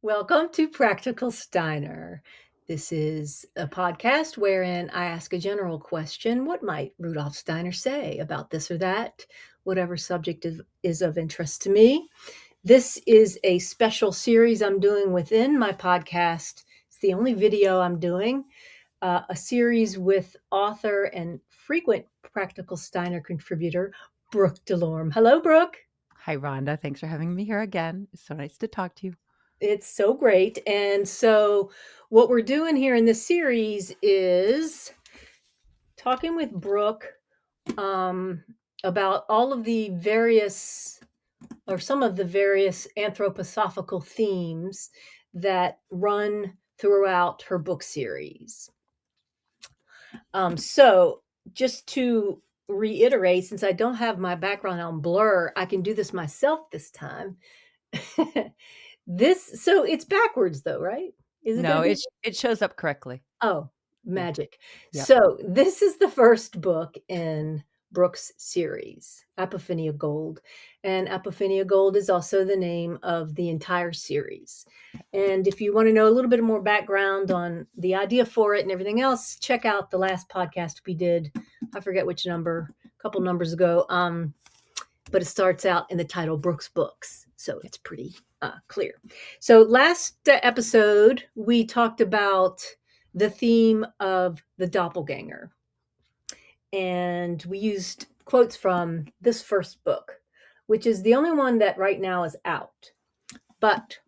Welcome to Practical Steiner. This is a podcast wherein I ask a general question. What might Rudolf Steiner say about this or that? Whatever subject is of interest to me. This is a special series I'm doing within my podcast. It's the only video I'm doing. A series with author and frequent Practical Steiner contributor, Brooke Delorme. Hello, Brooke. Hi, Rhonda. Thanks for having me here again. It's so nice to talk to you. It's so great. And so what we're doing here in this series is talking with Brooke about all of the various, or some of the various anthroposophical themes that run throughout her book series. So just to reiterate, since I don't have my background on Blur, I can do this myself this time. So it's backwards though, right? Is it No, going to be? it shows up correctly. Oh, Yeah. magic. Yep. So this is the first book in Brooke's series, Apophenia Gold. And Apophenia Gold is also the name of the entire series. And if you want to know a little bit more background on the idea for it and everything else, check out the last podcast we did. I forget which number, a couple numbers ago. But it starts out in the title Brooke's Books. So it's pretty clear. So last episode, we talked about the theme of the doppelganger. And we used quotes from this first book, which is the only one that right now is out. But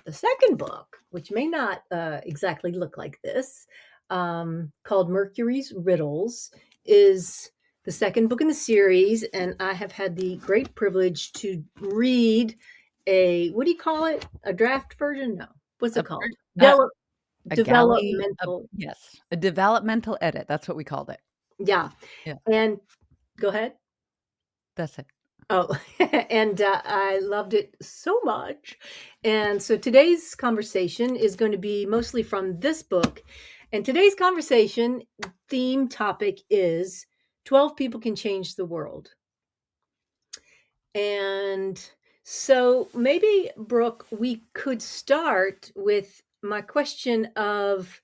the second book, which may not exactly look like this, called Mercury's Riddles, is the second book in the series. And I have had the great privilege to read what do you call it? A draft version? No. What's it called? Developmental. Yes, a developmental edit. That's what we called it. Yeah. And go ahead. That's it. Oh, and I loved it so much. And so today's conversation is going to be mostly from this book. And today's conversation theme topic is 12 People Can Change the World. And so maybe, Brooke, we could start with my question of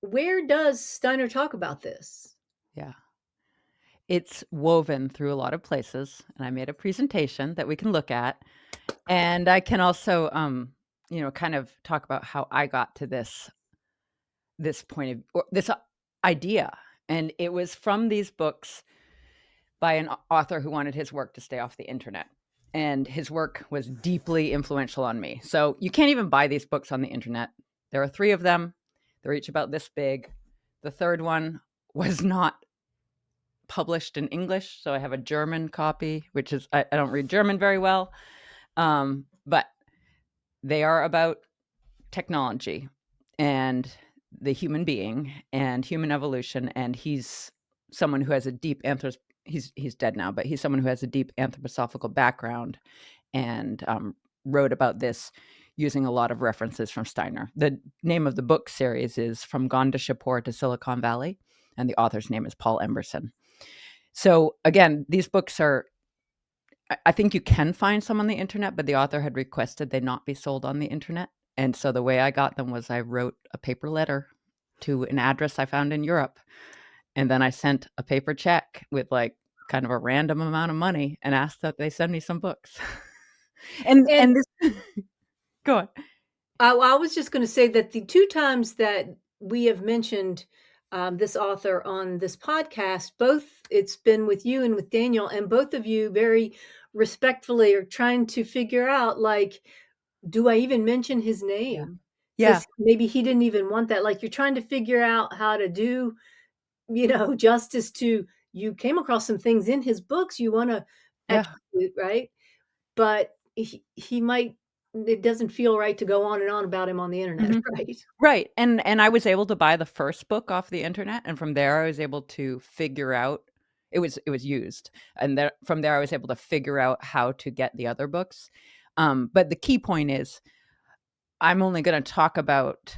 where does Steiner talk about this? Yeah. It's woven through a lot of places, and I made a presentation that we can look at. And I can also, kind of talk about how I got to this point of, or this idea. And it was from these books by an author who wanted his work to stay off the internet. And his work was deeply influential on me. So you can't even buy these books on the internet. There are 3 of them. They're each about this big. The third one was not published in English. So I have a German copy, which is, I don't read German very well. But they are about technology and the human being and human evolution. And he's someone who has a deep he's dead now, but he's someone who has a deep anthroposophical background and wrote about this using a lot of references from Steiner. The name of the book series is From Gone to Shapur to Silicon Valley, and the author's name is Paul Emberson. So again, these books are, I think you can find some on the internet, but the author had requested they not be sold on the internet. And so the way I got them was I wrote a paper letter to an address I found in Europe. And then I sent a paper check with like kind of a random amount of money and asked that they send me some books. and this, go on. I was just going to say that the 2 times that we have mentioned this author on this podcast, both it's been with you and with Daniel, and both of you very respectfully are trying to figure out, like, do I even mention his name? Yeah. Maybe he didn't even want that. Like, you're trying to figure out how to do, justice to, you came across some things in his books you want to execute, right? But he might, it doesn't feel right to go on and on about him on the internet, Mhm. right? Right. And I was able to buy the first book off the internet, and from there I was able to figure out it was used. And from there I was able to figure out how to get the other books. But the key point is I'm only going to talk about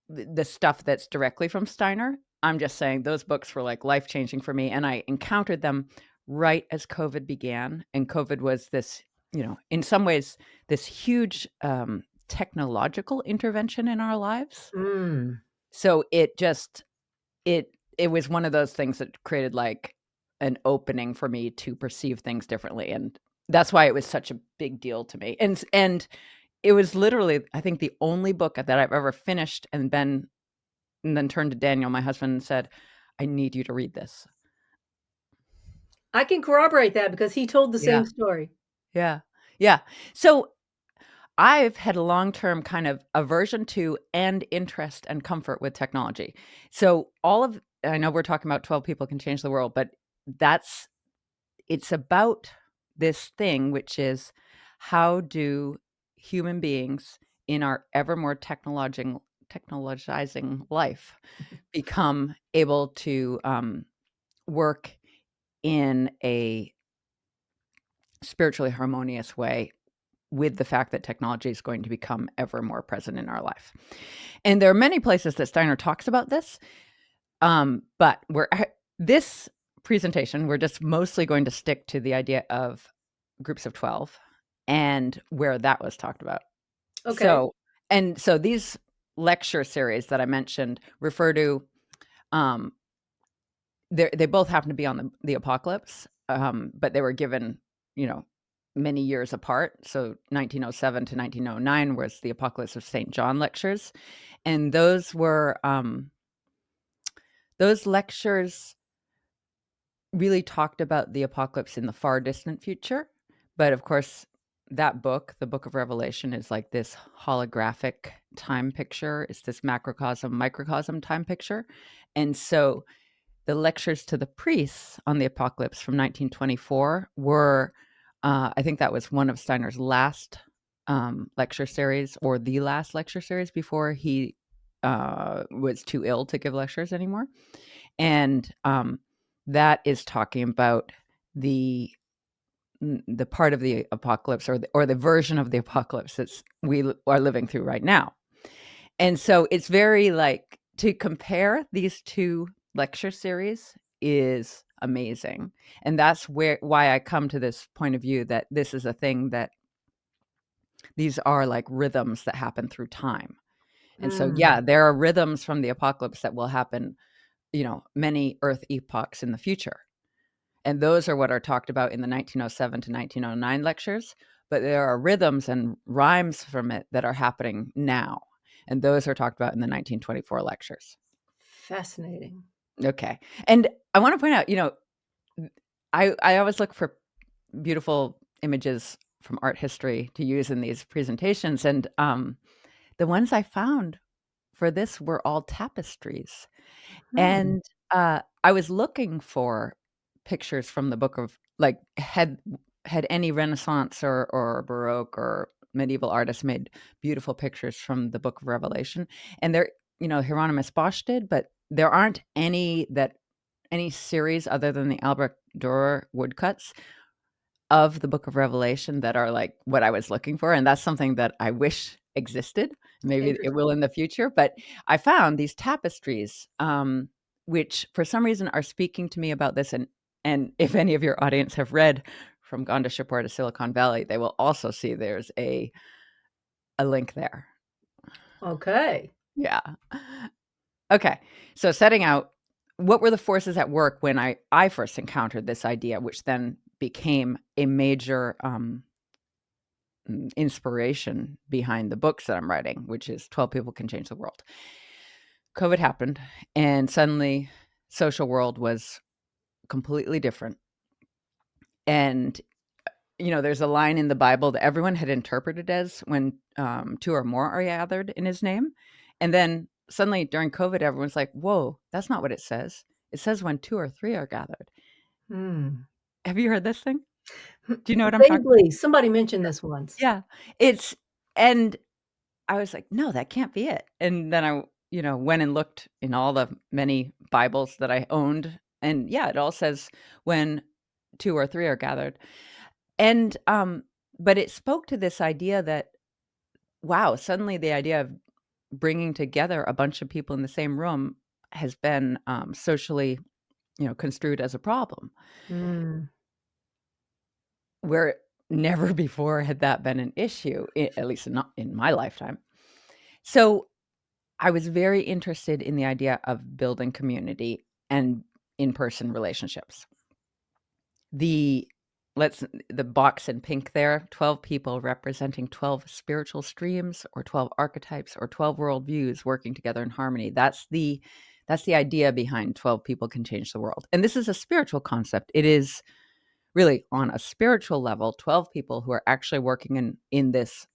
the stuff that's directly from Steiner. I'm just saying those books were like life-changing for me, and I encountered them right as COVID began. And COVID was this in some ways, this huge technological intervention in our lives. Mm. So it was one of those things that created like an opening for me to perceive things differently, and that's why it was such a big deal to me. And it was literally, I think, the only book that I've ever finished and then turned to Daniel, my husband, and said, "I need you to read this." I can corroborate that because he told the Yeah. same story. Yeah. Yeah. So I've had a long-term kind of aversion to and interest and comfort with technology. So I know we're talking about 12 People Can Change the World, but that's it's about this thing, which is how do human beings in our ever more technologizing life become able to work in a spiritually harmonious way with the fact that technology is going to become ever more present in our life. And there are many places that Steiner talks about this, but this presentation, we're just mostly going to stick to the idea of groups of 12 and where that was talked about. Okay. So these lecture series that I mentioned refer to, um, they both happen to be on the apocalypse, but they were given, you know, many years apart. So 1907 to 1909 was the Apocalypse of St. John lectures, and those lectures really talked about the apocalypse in the far distant future. But of course, that book, the Book of Revelation, is like this holographic time picture. It's this macrocosm, microcosm time picture. And so the lectures to the priests on the apocalypse from 1924 were, I think that was one of Steiner's last lecture series, or the last lecture series before he was too ill to give lectures anymore. And that is talking about the the part of the apocalypse, or the version of the apocalypse we are living through right now. And so it's very like, to compare these two lecture series is amazing. And that's why I come to this point of view that this is a thing that these are like rhythms that happen through time. And so, Mm. yeah, there are rhythms from the apocalypse that will happen, many Earth epochs in the future. And those are what are talked about in the 1907 to 1909 lectures. But there are rhythms and rhymes from it that are happening now. And those are talked about in the 1924 lectures. Fascinating. Okay. And I want to point out, I always look for beautiful images from art history to use in these presentations. And the ones I found for this were all tapestries. Hmm. And, I was looking for pictures from the book of like, had any Renaissance or Baroque or medieval artists made beautiful pictures from the Book of Revelation, and Hieronymus Bosch did, but there aren't any series other than the Albrecht Dürer woodcuts of the Book of Revelation that are like what I was looking for, and that's something that I wish existed. Maybe it will Interesting. in the future, but I found these tapestries, which for some reason are speaking to me about this. And if any of your audience have read From Gone to Shipwreck to Silicon Valley, they will also see there's a link there. Okay. Yeah. Okay. So setting out, what were the forces at work when I first encountered this idea, which then became a major inspiration behind the books that I'm writing, which is 12 People Can Change the World. COVID happened, and suddenly social world was completely different. And there's a line in the Bible that everyone had interpreted as when two or more are gathered in his name. And then suddenly during COVID, everyone's like, whoa, that's not what it says. It says when two or three are gathered. Hmm. Have you heard this thing? Do you know what I'm talking about? Vaguely, somebody mentioned this once. Yeah. It's, and I was like, "No, that can't be it." And then I went and looked in all the many Bibles that I owned, and yeah, it all says when 2 or 3 are gathered. And, but it spoke to this idea that, wow, suddenly the idea of bringing together a bunch of people in the same room has been, socially, construed as a problem. Mm. Where never before had that been an issue, at least not in my lifetime. So I was very interested in the idea of building community and in-person relationships. The let's the box in pink there, 12 people representing 12 spiritual streams or 12 archetypes or 12 worldviews working together in harmony. That's the idea behind 12 people can change the world. And this is a spiritual concept. It is really on a spiritual level, 12 people who are actually working in this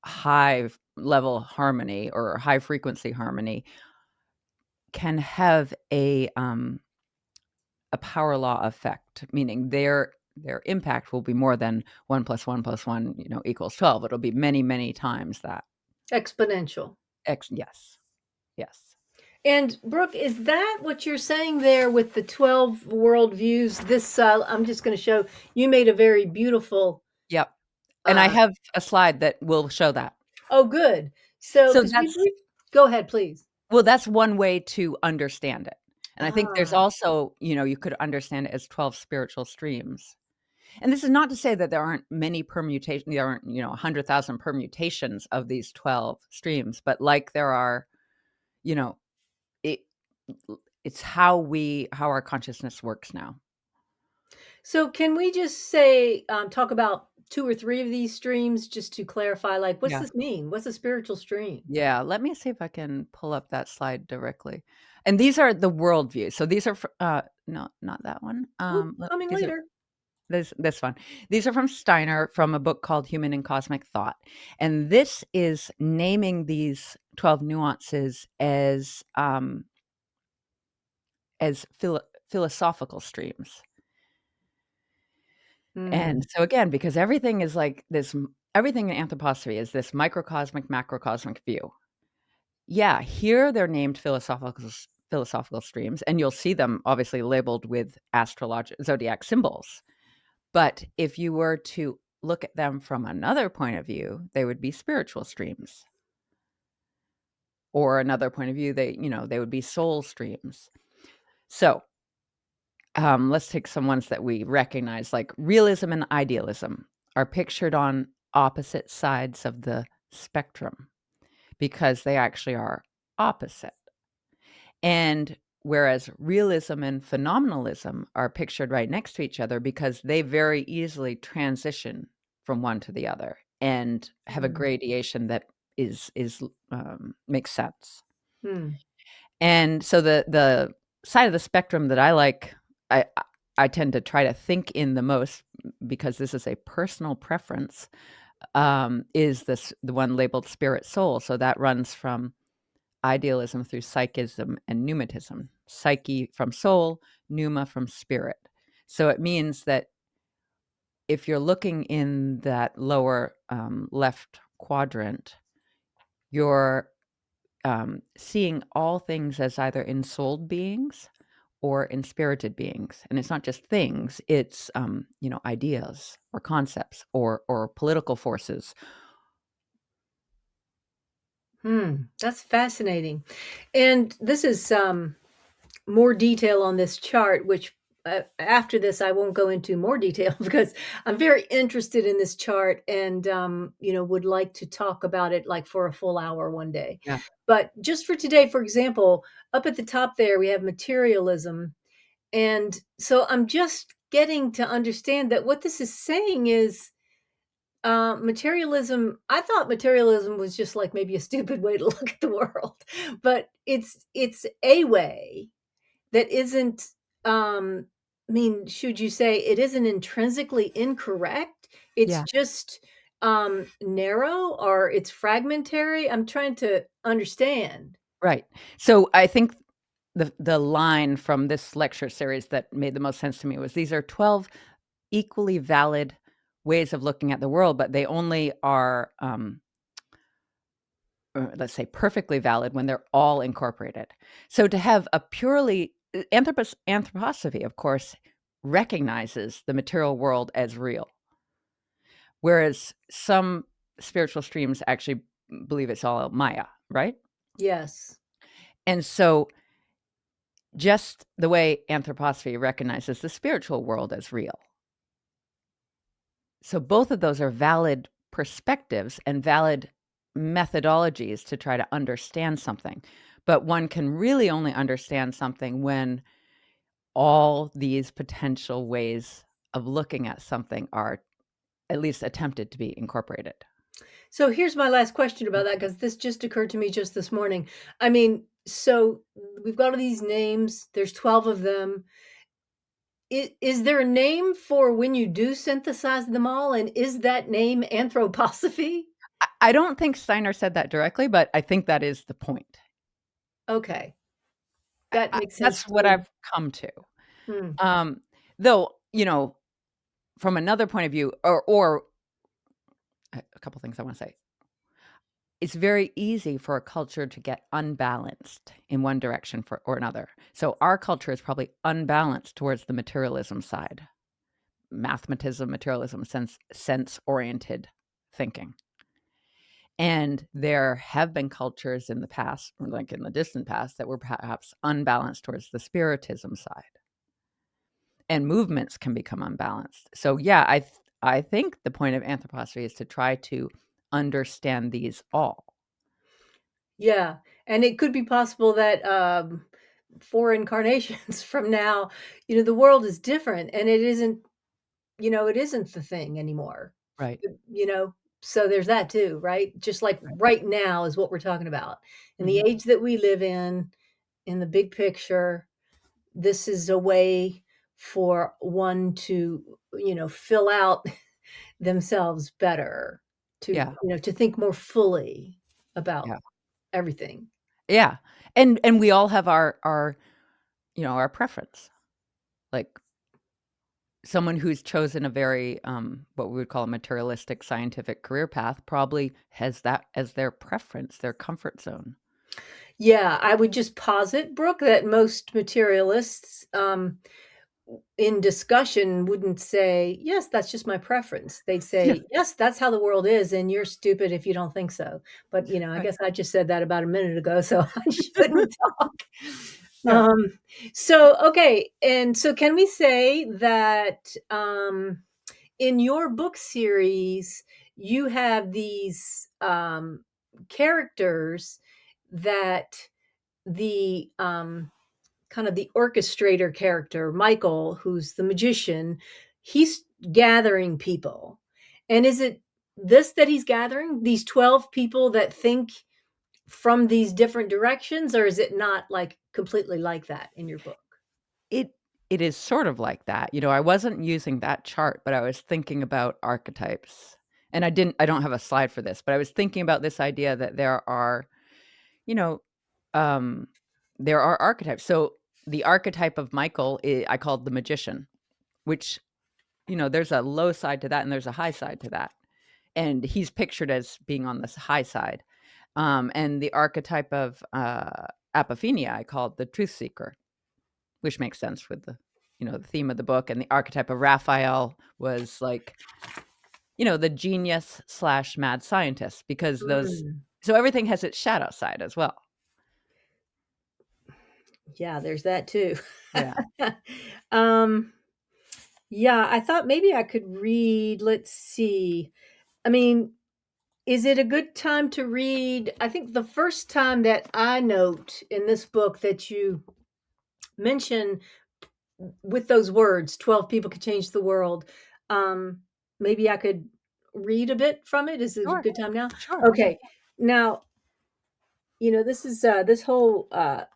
high level harmony or high frequency harmony can have a power law effect, meaning their impact will be more than 1 plus 1 plus 1, equals 12. It'll be many, many times that. Exponential. Yes. Yes. And Brooke, is that what you're saying there with the 12 worldviews? This, I'm just going to show you made a very beautiful. Yep. And I Uh, have a slide that will show that. oh, good. So, So because that's go ahead, please. well, that's one way to understand it. And I think there's Ah, also, you could understand it as 12 spiritual streams. And this is not to say that there aren't many permutations, there aren't, 100,000 permutations of these 12 streams, but like there are, you know, it it's how our consciousness works now. so can we just say, talk about two or three of these streams just to clarify, like, what's Yeah. this mean? What's a spiritual stream? Yeah, let me see if I can pull up that slide directly. And these are the worldviews. So these are no, not that one. Oh, coming These are later. this one. These are from Steiner from a book called Human and Cosmic Thought. And this is naming these 12 nuances as philosophical streams. And Hmm. so again, because everything is like this, everything in anthroposophy is this microcosmic, macrocosmic view. Yeah, here they're named philosophical streams, and you'll see them obviously labeled with zodiac symbols. But if you were to look at them from another point of view, they would be spiritual streams. Or another point of view, they would be soul streams. So let's take some ones that we recognize, like realism and idealism are pictured on opposite sides of the spectrum because they actually are opposite. And whereas realism and phenomenalism are pictured right next to each other because they very easily transition from one to the other and have a Hmm. gradation that is makes sense. Hmm. And so the side of the spectrum that I like, I I tend to try to think in the most because this is a personal preference, is the one labeled spirit soul. So that runs from idealism through psychism and pneumatism. Psyche from soul, pneuma from spirit. So it means that if you're looking in that lower left quadrant, you're seeing all things as either ensouled beings or inspirited beings. And it's not just things, it's ideas or concepts or political forces. Hmm. That's fascinating. And this is more detail on this chart, which after this, I won't go into more detail because I'm very interested in this chart and, would like to talk about it like for a full hour one day. Yeah. But just for today, for example, up at the top there, we have materialism. And so I'm just getting to understand that what this is saying is materialism. I thought materialism was just like maybe a stupid way to look at the world, but it's a way that isn't, I mean, should you say it isn't intrinsically incorrect? It's Yeah. just, narrow or it's fragmentary? I'm trying to understand. Right. So I think the line from this lecture series that made the most sense to me was these are 12 equally valid ways of looking at the world, but they only are, let's say, perfectly valid when they're all incorporated. So to have a purely anthroposophy, of course, recognizes the material world as real, whereas some spiritual streams actually believe it's all Maya, right? Yes. And so just the way anthroposophy recognizes the spiritual world as real. So both of those are valid perspectives and valid methodologies to try to understand something. But one can really only understand something when all these potential ways of looking at something are at least attempted to be incorporated. So here's my last question about that, because this just occurred to me just this morning. I mean, so we've got all these names, there's 12 of them. Is there a name for when you do synthesize them all, and is that name anthroposophy? I don't think Steiner said that directly, but I think that is the point. Okay, that makes sense That's to what me. I've come to. Hmm. Um, though, from another point of view, or a couple things I wanna say. It's very easy for a culture to get unbalanced in one direction for or another. So our culture is probably unbalanced towards the materialism side, mathematism, materialism, sense-oriented thinking. And there have been cultures in the past, or like in the distant past, that were perhaps unbalanced towards the spiritism side, and movements can become unbalanced. So, yeah, I think the point of anthroposophy is to try to understand these all. Yeah, and it could be possible that, 4 incarnations from now, the world is different, and it isn't the thing anymore. Right, You know? So there's that too, right? Just like right. right now is what we're talking about. In the Mhm. age that we live in the big picture, this is a way for one to, fill out themselves better, Yeah, to think more fully about yeah. everything. Yeah, and we all have our preference. Like, someone who's chosen a very, what we would call a materialistic scientific career path probably has that as their preference, their comfort zone. Yeah, I would just posit, Brooke, that most materialists, in discussion wouldn't say, "Yes, that's just my preference." They'd Yeah, say, "Yes, that's how the world is, and you're stupid if you don't think so." But, I right. guess I just said that about a minute ago, so I shouldn't talk. Yeah. Um, so, okay, and so can we say that, in your book series, you have these, characters that the, kind of the orchestrator character, Michael, who's the magician, he's gathering people. And is it this that he's gathering? These 12 people that think from these different directions, or is it not like completely like that in your book? It it is sort of like that, I wasn't using that chart, but I was thinking about archetypes, and I don't have a slide for this, but I was thinking about this idea that you know, um, there are archetypes. So, the archetype of Michael, I called the magician, which, there's a low side to that and there's a high side to that, and he's pictured as being on this high side. And the archetype of, Apophenia, I called the truth seeker, which makes sense with the theme of the book, and the archetype of Raphael was like, the genius/mad slash mad scientist, because those Mm, so everything has its shadow side as well. yeah, there's that too. Yeah. um, yeah, I thought maybe I could read, let's see. I mean, is it a good time to read? I think the first time that I note in this book that you mention with those words, 12 people could change the world. Um, Maybe I could read a bit from it. Is it a Sure, good time now? sure. Okay. Now, this is this whole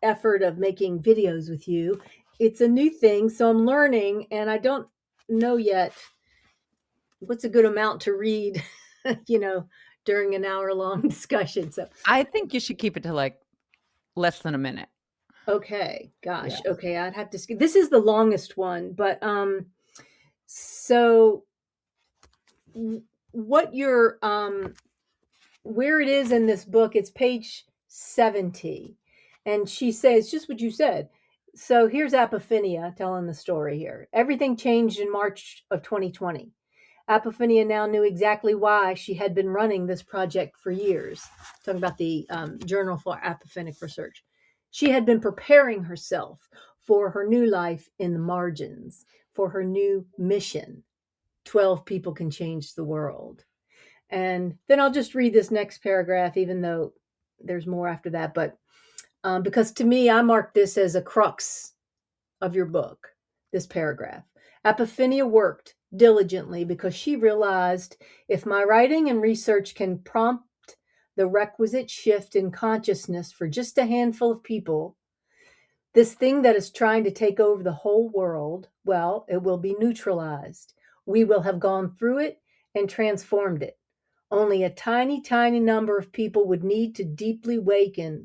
effort of making videos with you. It's a new thing, so I'm learning, and I don't know yet what's a good amount to read, you know, during an hour-long discussion. So, I think you should keep it to, like, less than a minute. okay, Yeah. gosh, okay, I'd have to this is the longest one, but, so what you're, where it is in this book, it's page 70, and she says just what you said. So here's Apophenia telling the story here. Everything changed in March of 2020. Apophenia now knew exactly why she had been running this project for years. Talking about the Journal for Apophenic Research. She had been preparing herself for her new life in the margins, for her new mission. 12 people can change the world. And then I'll just read this next paragraph, even though there's more after that. But because to me, I mark this as a crux of your book, this paragraph. Apophenia worked diligently because she realized, if my writing and research can prompt the requisite shift in consciousness for just a handful of people, this thing that is trying to take over the whole world, well, it will be neutralized. We will have gone through it and transformed it. Only a tiny, tiny number of people would need to deeply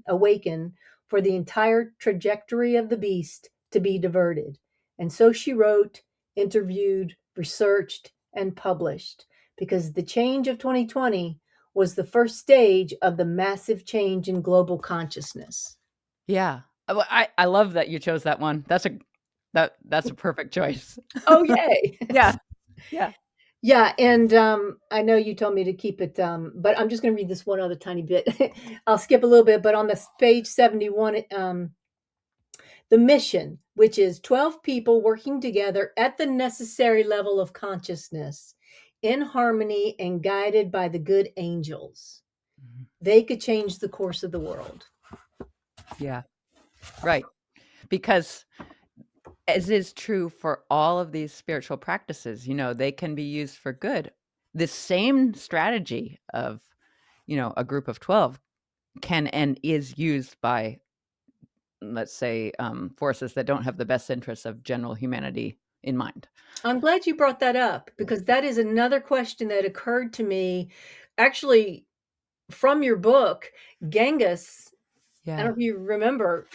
awaken for the entire trajectory of the beast to be diverted. And so she wrote, interviewed, researched, and published, because the change of 2020 was the first stage of the massive change in global consciousness. Yeah. Well, I love that you chose that one. That's a perfect choice. Oh, yay. Yeah. Yeah. Yeah, and I know you told me to keep it, but I'm just going to read this one other tiny bit. I'll skip a little bit, but on this page 71, the mission, which is 12 people working together at the necessary level of consciousness, in harmony and guided by the good angels, Mhm. they could change the course of the world. Yeah. Right. Because as is true for all of these spiritual practices, they can be used for good. The same strategy of, a group of 12 can and is used by, let's say, forces that don't have the best interests of general humanity in mind. I'm glad you brought that up, because that is another question that occurred to me actually from your book. Genghis, I don't Yeah. know if you remember,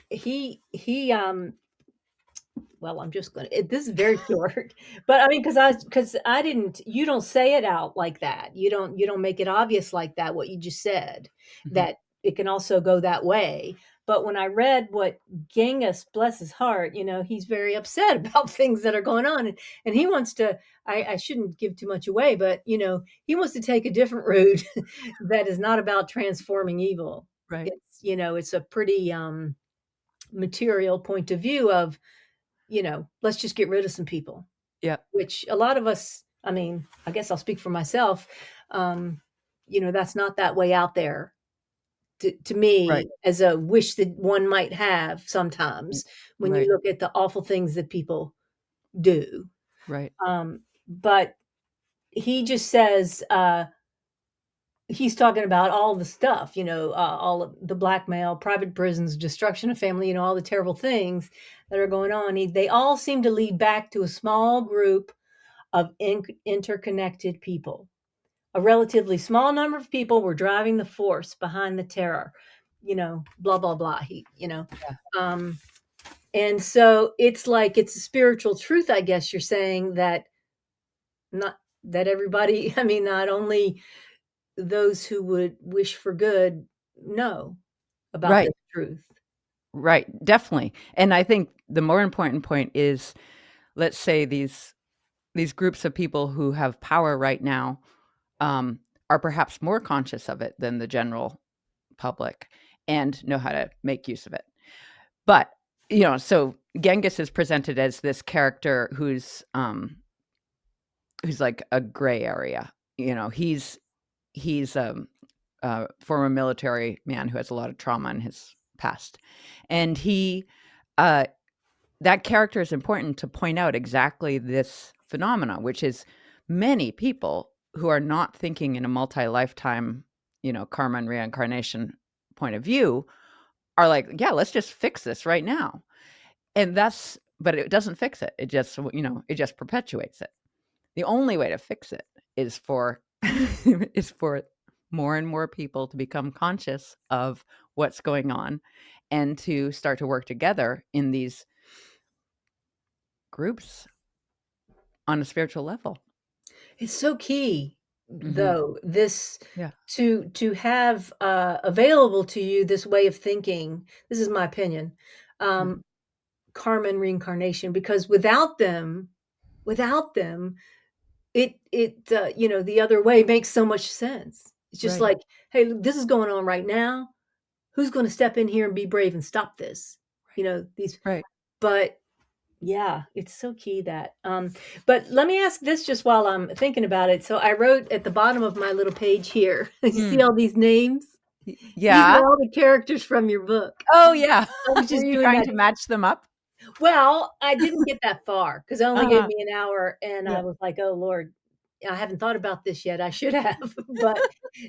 well, I'm just gonna this is very short, but I mean, because I didn't you don't say it out like that. You don't make it obvious like that, what you just said, Mhm. that it can also go that way. But when I read what Genghis, bless his heart, he's very upset about things that are going on. And he wants to, I shouldn't give too much away, but he wants to take a different route that is not about transforming evil. Right. It's a pretty material point of view of, let's just get rid of some people, Yeah. which a lot of us, I mean, I guess I'll speak for myself. Um, that's not that way out there to Right. me, as a wish that one might have sometimes when you Right. look at the awful things that people do. Right. But he just says, he's talking about all the stuff, all of the blackmail, private prisons, destruction of family, all the terrible things that are going on. They all seem to lead back to a small group of interconnected people. A relatively small number of people were driving the force behind the terror, blah, blah, blah. Yeah. Um, and so it's like, it's a spiritual truth, I guess you're saying, that not that everybody, I mean, not only those who would wish for good know about Right. this truth. Right. Definitely. And I think the more important point is, let's say these groups of people who have power right now, um, are perhaps more conscious of it than the general public and know how to make use of it. But, so Genghis is presented as this character who's like a gray area. He's a former military man who has a lot of trauma in his past. And uh, that character is important to point out exactly this phenomena, which is many people who are not thinking in a multi-lifetime, karma and reincarnation point of view are like, yeah, let's just fix this right now. But it doesn't fix it. It just perpetuates it. The only way to fix it is for is for more and more people to become conscious of what's going on and to start to work together in these groups on a spiritual level. It's so key, Mhm. though, this Yeah. to have available to you this way of thinking. This is my opinion. Mhm. Um, karma and reincarnation, because without them, the other way makes so much sense. It's just Right. like, hey, this is going on right now. Who's going to step in here and be brave and stop this? These, Right. but Yeah, it's so key that, but let me ask this just while I'm thinking about it. So I wrote at the bottom of my little page here, you see Mm. all these names? These Yeah. are all the characters from your book. Oh, yeah. I was Were just you doing trying that. to match them up? Well, I didn't get that far because it only gave Uh-huh. me an hour, and Yeah. I was like, "Oh, Lord, I haven't thought about this yet. I should have." But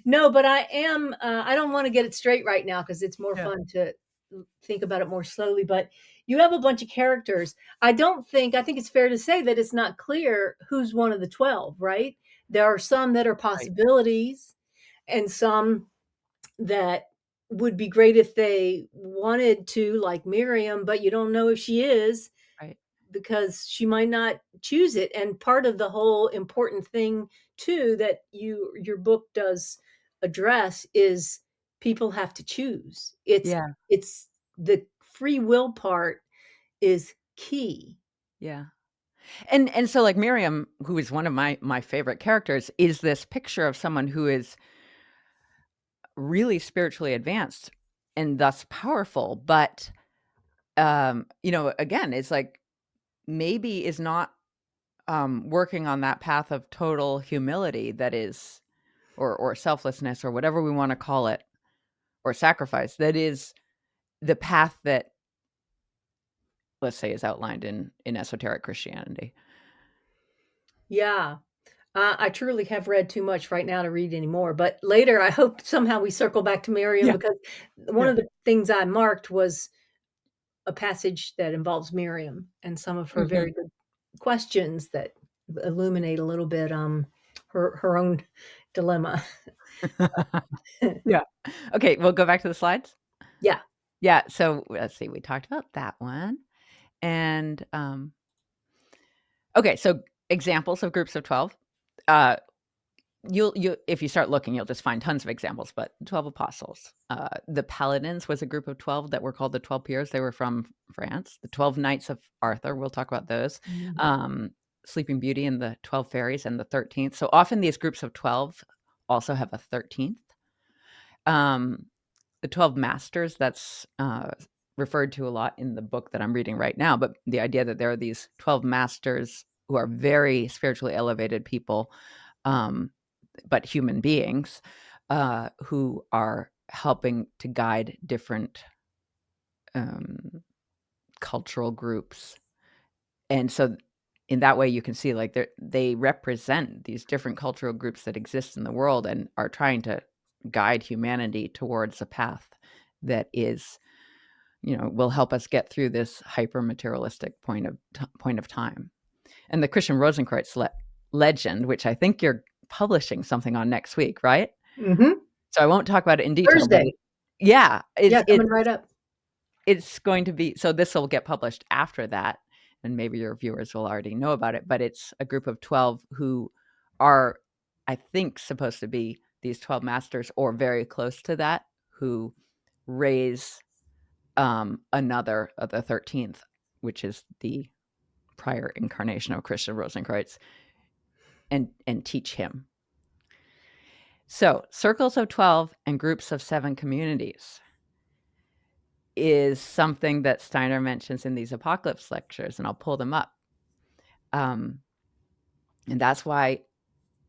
no, but I am, I don't wanna get it straight right now because it's more Yeah. fun to think about it more slowly, but you have a bunch of characters. I think it's fair to say that it's not clear who's one of the 12, right? There are some that are Right, possibilities and some that would be great if they wanted to, like Miriam, but you don't know if she is right. because she might not choose it. And part of the whole important thing too that your book does address is people have to choose. Yeah, It's the free will part is key. yeah. And so, like, Miriam, who is one of my favorite characters, is this picture of someone who is really spiritually advanced and thus powerful, but, again, it's like maybe is not, working on that path of total humility that is or selflessness or whatever we wanna call it, or sacrifice, that is the path that, let's say, is outlined in esoteric Christianity. Yeah. I truly have read too much right now to read anymore, but later I hope somehow we circle back to Miriam Yeah, because one yeah. of the things I marked was a passage that involves Miriam and some of her Mhm. very good questions that illuminate a little bit, her own dilemma. Yeah. Okay, we'll go back to the slides? Yeah. Yeah, so let's see, we talked about that one, and, okay, so examples of groups of 12. Uh, you if you start looking, you'll just find tons of examples, but 12 apostles. The Paladins was a group of 12 that were called the 12 Peers, they were from France. The 12 Knights of Arthur, we'll talk about those. Mhm. Um, Sleeping Beauty and the 12 Fairies and the 13th. So often these groups of 12 also have a 13th. Um, the 12 Masters, that's, referred to a lot in the book that I'm reading right now, but the idea that there are these 12 masters who are very spiritually elevated people, um, but human beings, who are helping to guide different, um, cultural groups. And so in that way, you can see, like, they represent these different cultural groups that exist in the world and are trying to guide humanity towards a path that is, will help us get through this hyper materialistic point of time. And the Christian Rosenkreutz legend, which I think you're publishing something on next week, right? Mhm. So I won't talk about it in detail, but Thursday. yeah, Yeah, coming right up. it's going to be, so this will get published after that, and maybe your viewers will already know about it, but it's a group of 12 who are, I think, supposed to be these 12 masters or very close to that, who raise, another of the 13th, which is the prior incarnation of Christian Rosenkreutz, and teach him. So, circles of 12 and groups of 7 communities is something that Steiner mentions in these apocalypse lectures, and I'll pull them up. Um, and that's why,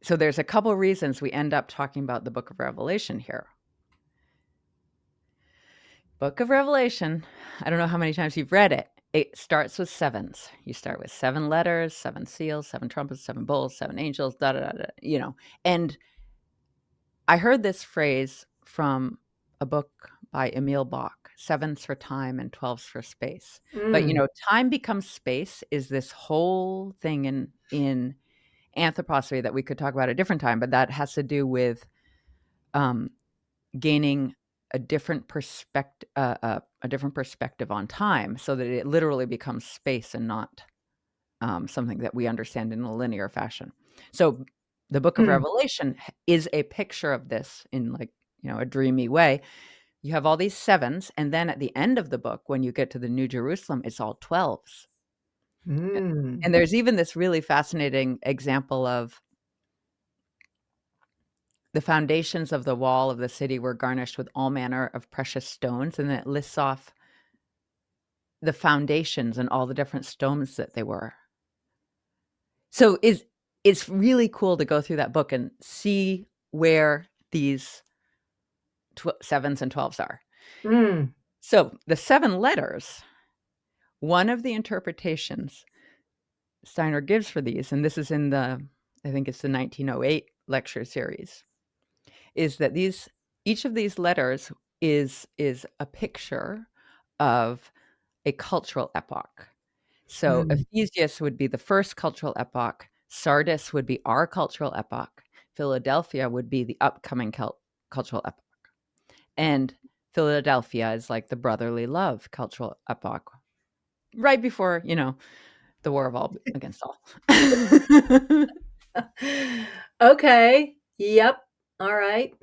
so there's a couple reasons we end up talking about the book of Revelation here. Book of Revelation, I don't know how many times you've read it. It starts with sevens. You start with 7 letters, 7 seals, 7 trumpets, 7 bowls, 7 angels, da da da da, And I heard this phrase from a book by Emil Bach, sevens for time and 12s for space. But, Mm. time becomes space is this whole thing in anthroposophy that we could talk about at a different time, but that has to do with, um, gaining a different perspective on time so that it literally becomes space and not, something that we understand in a linear fashion. So the book of Mm. Revelation is a picture of this in, like, a dreamy way. You have all these sevens, and then at the end of the book, when you get to the New Jerusalem, it's all 12s. Mm. And there's even this really fascinating example of the foundations of the wall of the city were garnished with all manner of precious stones, and then it lists off the foundations and all the different stones that they were. So it's really cool to go through that book and see where these sevens and 12s are. Mm. So the 7 letters, one of the interpretations Steiner gives for these, and this is in the, I think it's the 1908 lecture series, is that each of these letters is a picture of a cultural epoch. So Mm. Ephesius would be the first cultural epoch, Sardis would be our cultural epoch, Philadelphia would be the upcoming cultural epoch. And Philadelphia is like the brotherly love cultural epoch, right before, the war of all against all. Okay. Yep. Alright.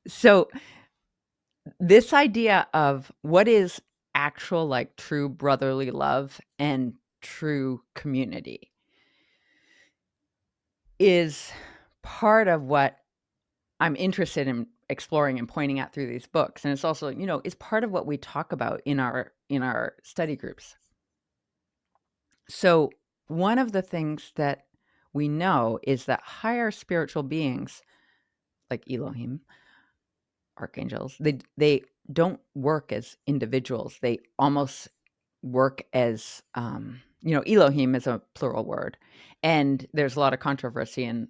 So this idea of what is actual, like, true brotherly love and true community is part of what I'm interested in exploring and pointing out through these books, and it's also, is part of what we talk about in our study groups. So, one of the things that we know is that higher spiritual beings, like Elohim, archangels, they don't work as individuals. They almost work as, Elohim is a plural word, and there's a lot of controversy in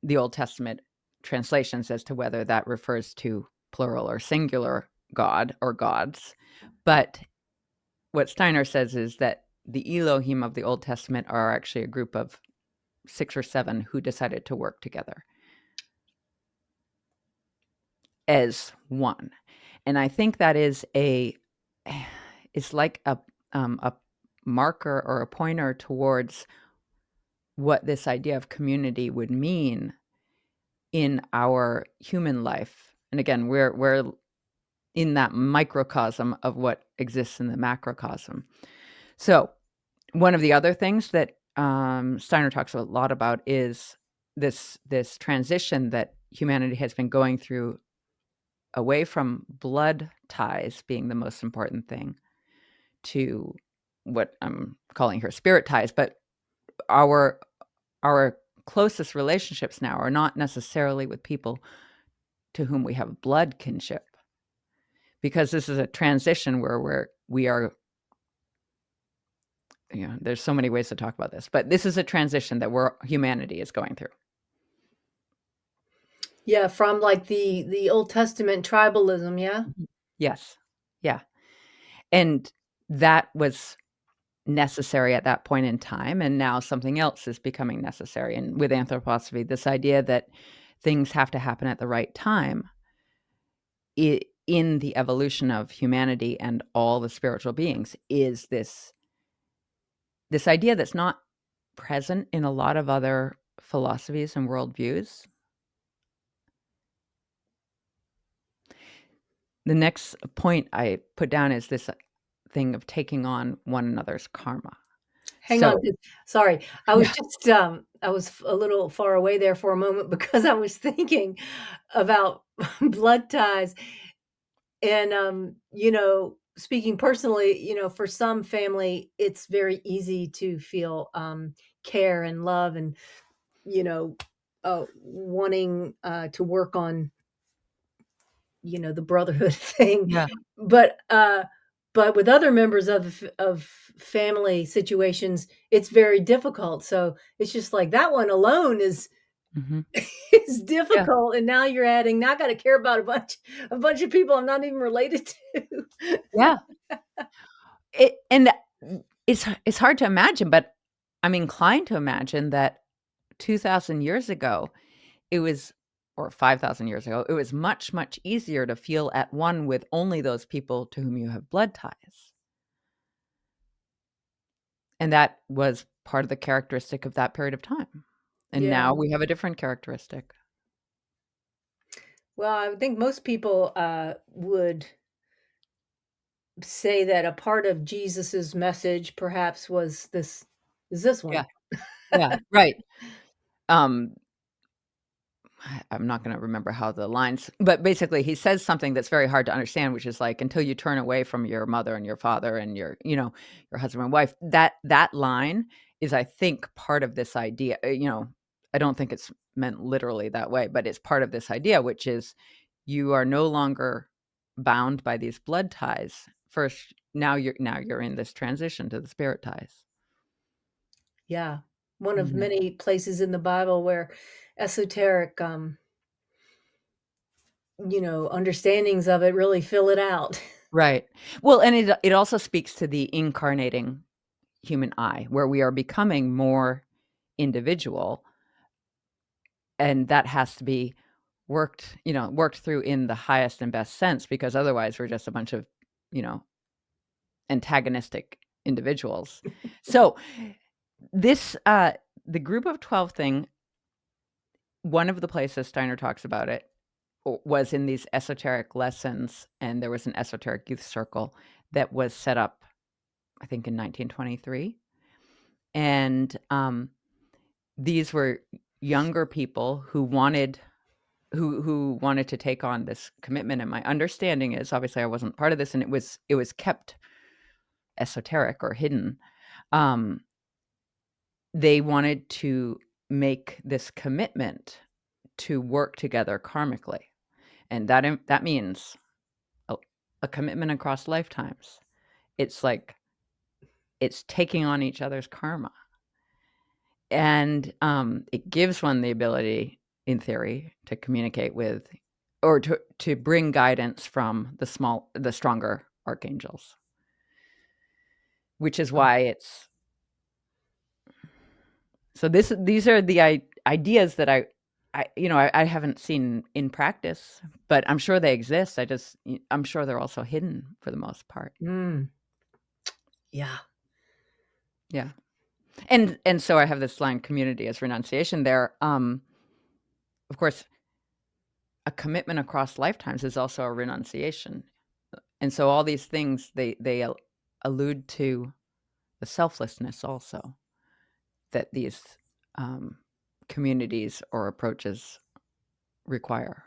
the Old Testament translations as to whether that refers to plural or singular God or gods. But what Steiner says is that the Elohim of the Old Testament are actually a group of 6 or 7 who decided to work together as one. And I think that is it's like a marker or a pointer towards what this idea of community would mean in our human life. And again, we're in that microcosm of what exists in the macrocosm. So, one of the other things that Steiner talks a lot about is this transition that humanity has been going through away from blood ties being the most important thing to what I'm calling here spirit ties, but our our closest relationships now are not necessarily with people to whom we have blood kinship, because this is a transition where we are, there's so many ways to talk about this, but this is a transition that humanity is going through. Yeah, from, like, the Old Testament tribalism, yeah? Mhm. Yes. Yeah. And that was necessary at that point in time, and now something else is becoming necessary. And with anthroposophy, this idea that things have to happen at the right time in the evolution of humanity and all the spiritual beings is this idea that's not present in a lot of other philosophies and worldviews. The next point I put down is this thing of taking on one another's karma. Hang on, So 'cause sorry, I was yeah, just, I was a little far away there for a moment because I was thinking about blood ties and, speaking personally, for some family, it's very easy to feel, care and love and, you know, wanting, to work on the brotherhood thing. yeah, But, but with other members of family situations, it's very difficult. So it's just like that one alone is mhm, is yeah, difficult, and now you're adding now I gotta care about a bunch of people I'm not even related to. yeah. It's hard to imagine, but I'm inclined to imagine that 2,000 years ago, it was or 5,000 years ago, it was much, much easier to feel at one with only those people to whom you have blood ties, and that was part of the characteristic of that period of time, and Yeah. now we have a different characteristic. Well, I would think most people, would say that a part of Jesus's message perhaps was this Yeah, one. yeah, right. Um, I'm not gonna remember how the lines, but basically he says something that's very hard to understand, which is like, "Until you turn away from your mother and your father and your, your husband and wife." That line is, I think, part of this idea, I don't think it's meant literally that way, but it's part of this idea, which is you are no longer bound by these blood ties. First, now you're in this transition to the spirit ties. Yeah. One of Mhm. many places in the Bible where esoteric, understandings of it really fill it out. Right. Well, and it also speaks to the incarnating human eye, where we are becoming more individual, and that has to be worked through in the highest and best sense, because otherwise we're just a bunch of, you know, antagonistic individuals. So, this, the group of 12 thing, one of the places Steiner talks about it was in these esoteric lessons, and there was an esoteric youth circle that was set up, I think, in 1923, and, these were younger people who wanted to take on this commitment, and my understanding is, obviously, I wasn't part of this, and it was kept esoteric or hidden. Um, they wanted to make this commitment to work together karmically, and that means a a commitment across lifetimes. It's like it's taking on each other's karma. And, it gives one the ability, in theory, to communicate with or to bring guidance from the stronger archangels, which is why it's so these are the ideas that I haven't seen in practice, but I'm sure they exist. I'm sure they're also hidden for the most part. Mm, yeah. Yeah. And so I have this line, community as renunciation there. Of course, a commitment across lifetimes is also a renunciation. And so all these things, they allude to the selflessness also that these, um, communities or approaches require.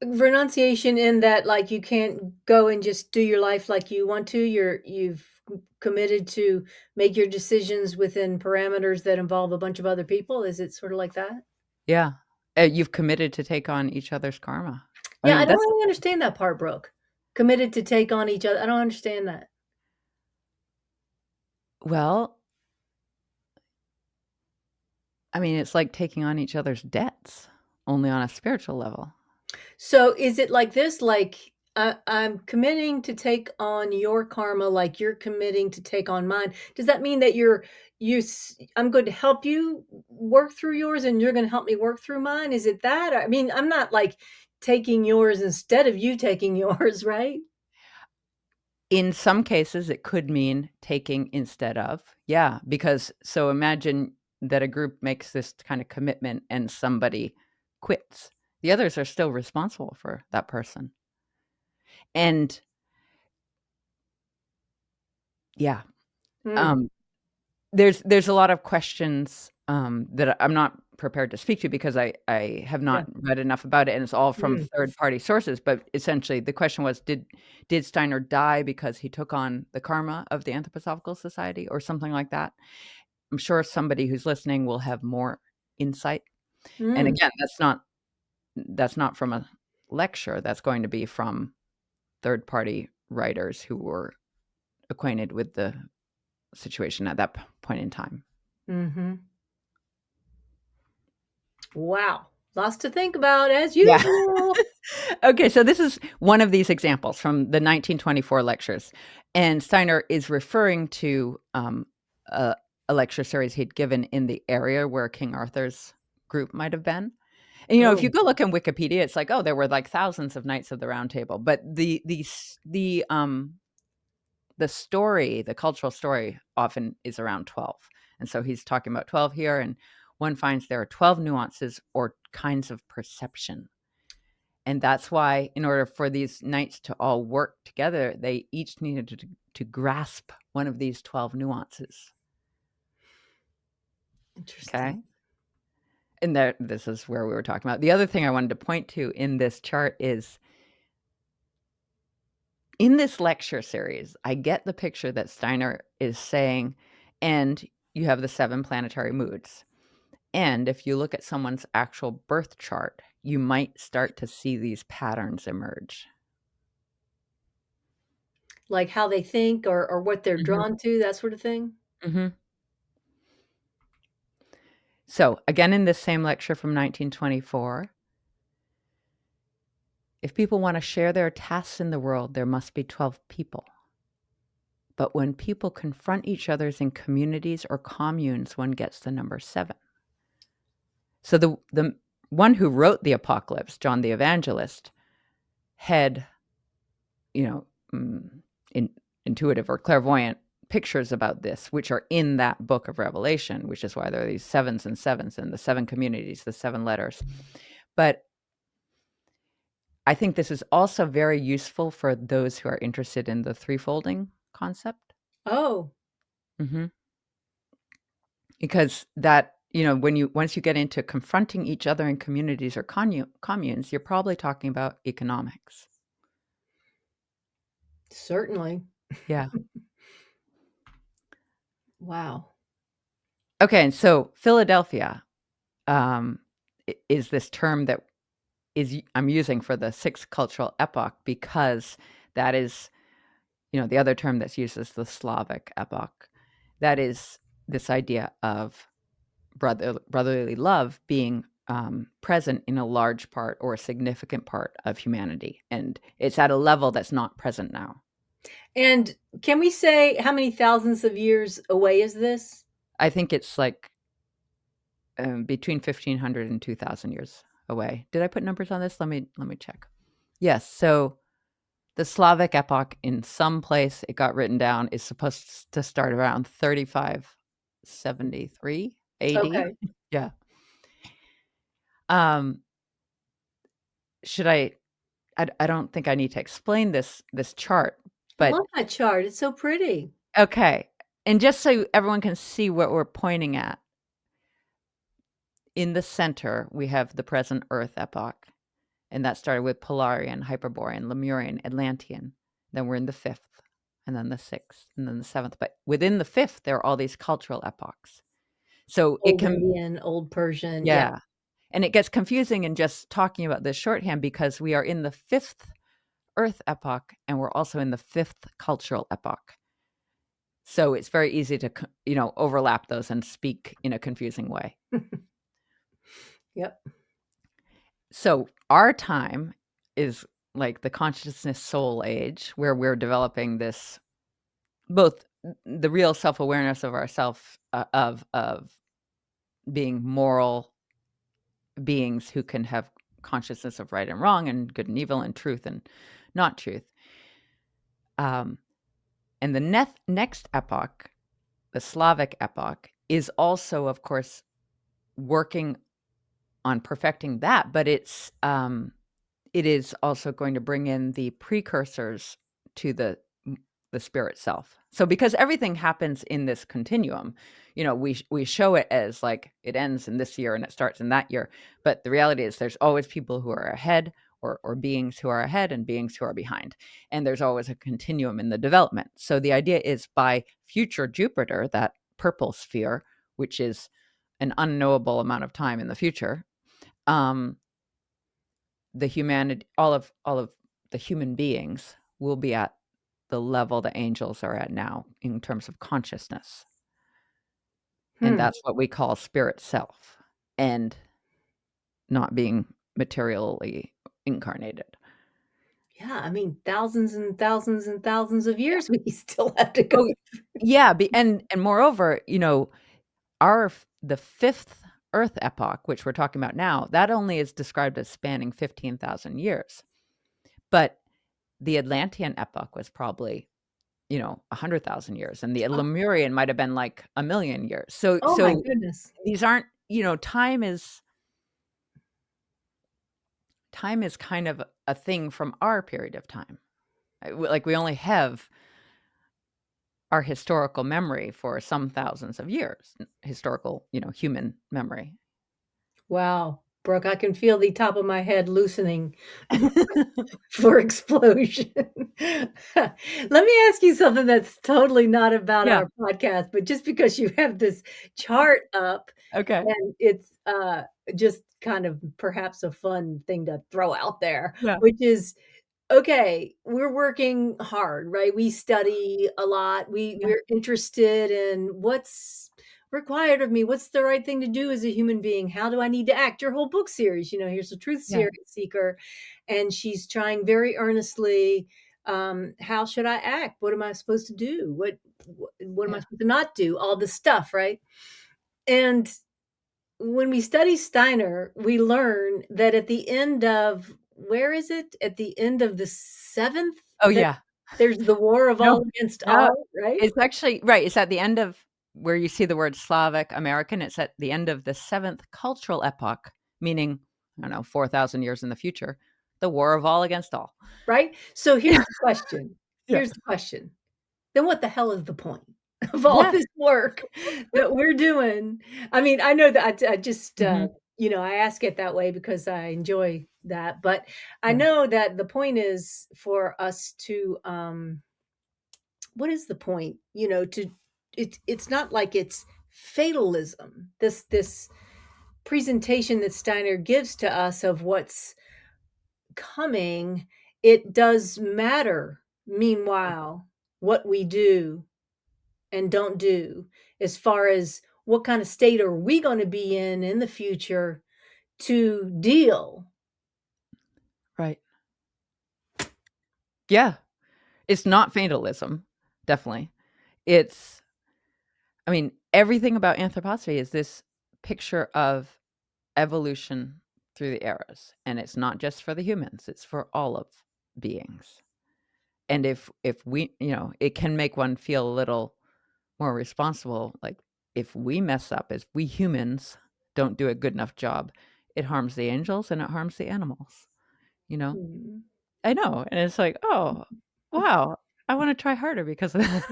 Renunciation in that, like, you can't go and just do your life like you want to. You've committed to make your decisions within parameters that involve a bunch of other people. Is it sort of like that? Yeah. You've committed to take on each other's karma. I Yeah, I mean, don't that's really understand that part, Brooke. Committed to take on each other. I don't understand that. well, I mean, it's like taking on each other's debts, only on a spiritual level. So is it like this? Like, I'm committing to take on your karma like you're committing to take on mine. Does that mean that I'm going to help you work through yours and you're going to help me work through mine? Is it that? I mean, I'm not like taking yours instead of you taking yours, right? In some cases, it could mean taking instead of. Yeah, because so imagine that a group makes this kind of commitment and somebody quits. The others are still responsible for that person. And yeah, Mm, um, there's a lot of questions, that I'm not prepared to speak to because I have yeah. not read enough about it, and it's all from Mm, third party sources, but essentially the question was, did Steiner die because he took on the karma of the Anthroposophical Society or something like that? I'm sure somebody who's listening will have more insight, and mm, again, that's not from a lecture, that's going to be from third party writers who were acquainted with the situation at that p point in time. mhm. Wow. Lots to think about as Yeah. usual. Okay, so this is one of these examples from the 1924 lectures, and Steiner is referring to, a a lecture series he'd given in the area where King Arthur's group might have been. And, if you Oh. go look in Wikipedia, it's like, oh, there were, like, thousands of Knights of the Round Table, but the story, the cultural story often is around 12, and so he's talking about 12 here, and one finds there are 12 nuances or kinds of perception. And that's why in order for these knights to all work together, they each needed to grasp one of these 12 nuances, okay? Interesting. and there this is where we were talking about. The other thing I wanted to point to in this chart is in this lecture series, I get the picture that Steiner is saying, and you have the 7 planetary moods. And if you look at someone's actual birth chart, you might start to see these patterns emerge. Like how they think or what they're Mhm, drawn to, that sort of thing? mhm. So, again, in this same lecture from 1924, if people want to share their tasks in the world, there must be 12 people. But when people confront each other in communities or communes, one gets the number 7. So the one who wrote the Apocalypse, John the Evangelist, had, you know, in intuitive or clairvoyant pictures about this, which are in that book of Revelation, which is why there are these sevens and the 7 communities, the 7 letters. But I think this is also very useful for those who are interested in the threefolding concept. Oh, Mhm. Because that, when you once you get into confronting each other in communities or communes, you're probably talking about economics. certainly. Yeah. Wow. Okay, and so Philadelphia, um, is this term that I'm using for the 6th cultural epoch because that is, the other term that's used is the Slavic epoch. That is this idea of brotherly love being present in a large part or a significant part of humanity, and it's at a level that's not present now. And can we say how many thousands of years away is this? I think it's like between 1,500 and 2,000 years away. Did I put numbers on this? Let me check. Yes, so the Slavic epoch, in some place it got written down, is supposed to start around 3573 AD. Okay. Yeah. Um, should I don't think I need to explain this chart, I but love that chart. It's so pretty. okay. And just so everyone can see what we're pointing at, in the center, we have the present Earth epoch, and that started with Polarian, Hyperborean, Lemurian, Atlantean. Then we're in the 5th, and then the 6th, and then the 7th. But within the 5th, there are all these cultural epochs. So it Old can, Indian, Old Persian. Yeah. yeah. And it gets confusing in just talking about this shorthand because we are in the 5th Earth epoch, and we're also in the 5th cultural epoch. So it's very easy to, overlap those and speak in a confusing way. Yep. So our time is like the consciousness soul age where we're developing this both the real self-awareness of ourself, of being moral beings who can have consciousness of right and wrong and good and evil and truth and not truth. Um, and the next epoch, the Slavic epoch, is also, of course, working on perfecting that, but it is also going to bring in the precursors to the spirit self. So because everything happens in this continuum, we show it as like it ends in this year and it starts in that year, but the reality is there's always people who are ahead or beings who are ahead and beings who are behind. And there's always a continuum in the development. So the idea is by future Jupiter, that purple sphere, which is an unknowable amount of time in the future, um, the humanity all of the human beings will be at the level the angels are at now in terms of consciousness, and Hmm. that's what we call spirit self and not being materially incarnated. Yeah, I mean, thousands and thousands and thousands of Yeah. years we still have to go. Oh, yeah, and moreover, the 5th Earth epoch, which we're talking about now, that only is described as spanning 15,000 years, but the Atlantean epoch was probably 100,000 years, and the Oh, Lemurian might have been like a million years. So oh my so goodness. these aren't, time is kind of a thing from our period of time. Like we only have our historical memory for some thousands of years, historical, human memory. Wow, Brooke, I can feel the top of my head loosening for explosion. Let me ask you something that's totally not about Yeah, our podcast, but just because you have this chart up okay. and it's, just kind of perhaps a fun thing to throw out there, Yeah, which is, okay, we're working hard, right? We study a lot. yeah, We're interested in what's required of me. What's the right thing to do as a human being? How do I need to act? Your whole book series, here's a truth yeah, seeker, and she's trying very earnestly. How should I act? What am I supposed to do? What am I yeah, supposed to not do? All this stuff, right? And when we study Steiner, we learn that at the end of where is it? At the end of the 7th, oh, that yeah. there's the war of No, all against no, all, right? it's actually right, it's at the end of where you see the word Slavic American, it's at the end of the 7th cultural epoch, meaning, I don't know, 4,000 years in the future, the war of all against all. Right? So here's the question. Yeah. Here's the question. Then what the hell is the point of all Yeah. this work that we're doing? I mean, I know that I just, Mhm. I ask it that way because I enjoy that, but I Yeah. know that the point is for us to, what is the point? It's not like it's fatalism. This presentation that Steiner gives to us of what's coming, it does matter, meanwhile, what we do and don't do as far as what kind of state are we going to be in the future to deal. Right. Yeah. It's not fatalism, definitely. It's I mean, everything about anthroposophy is this picture of evolution through the eras, and it's not just for the humans, it's for all of beings. And if we it can make one feel a little more responsible, like, if we mess up, if we humans don't do a good enough job, it harms the angels and it harms the animals, you know? Mhm. I know, and it's like, "Oh, wow, I wanna try harder because of that."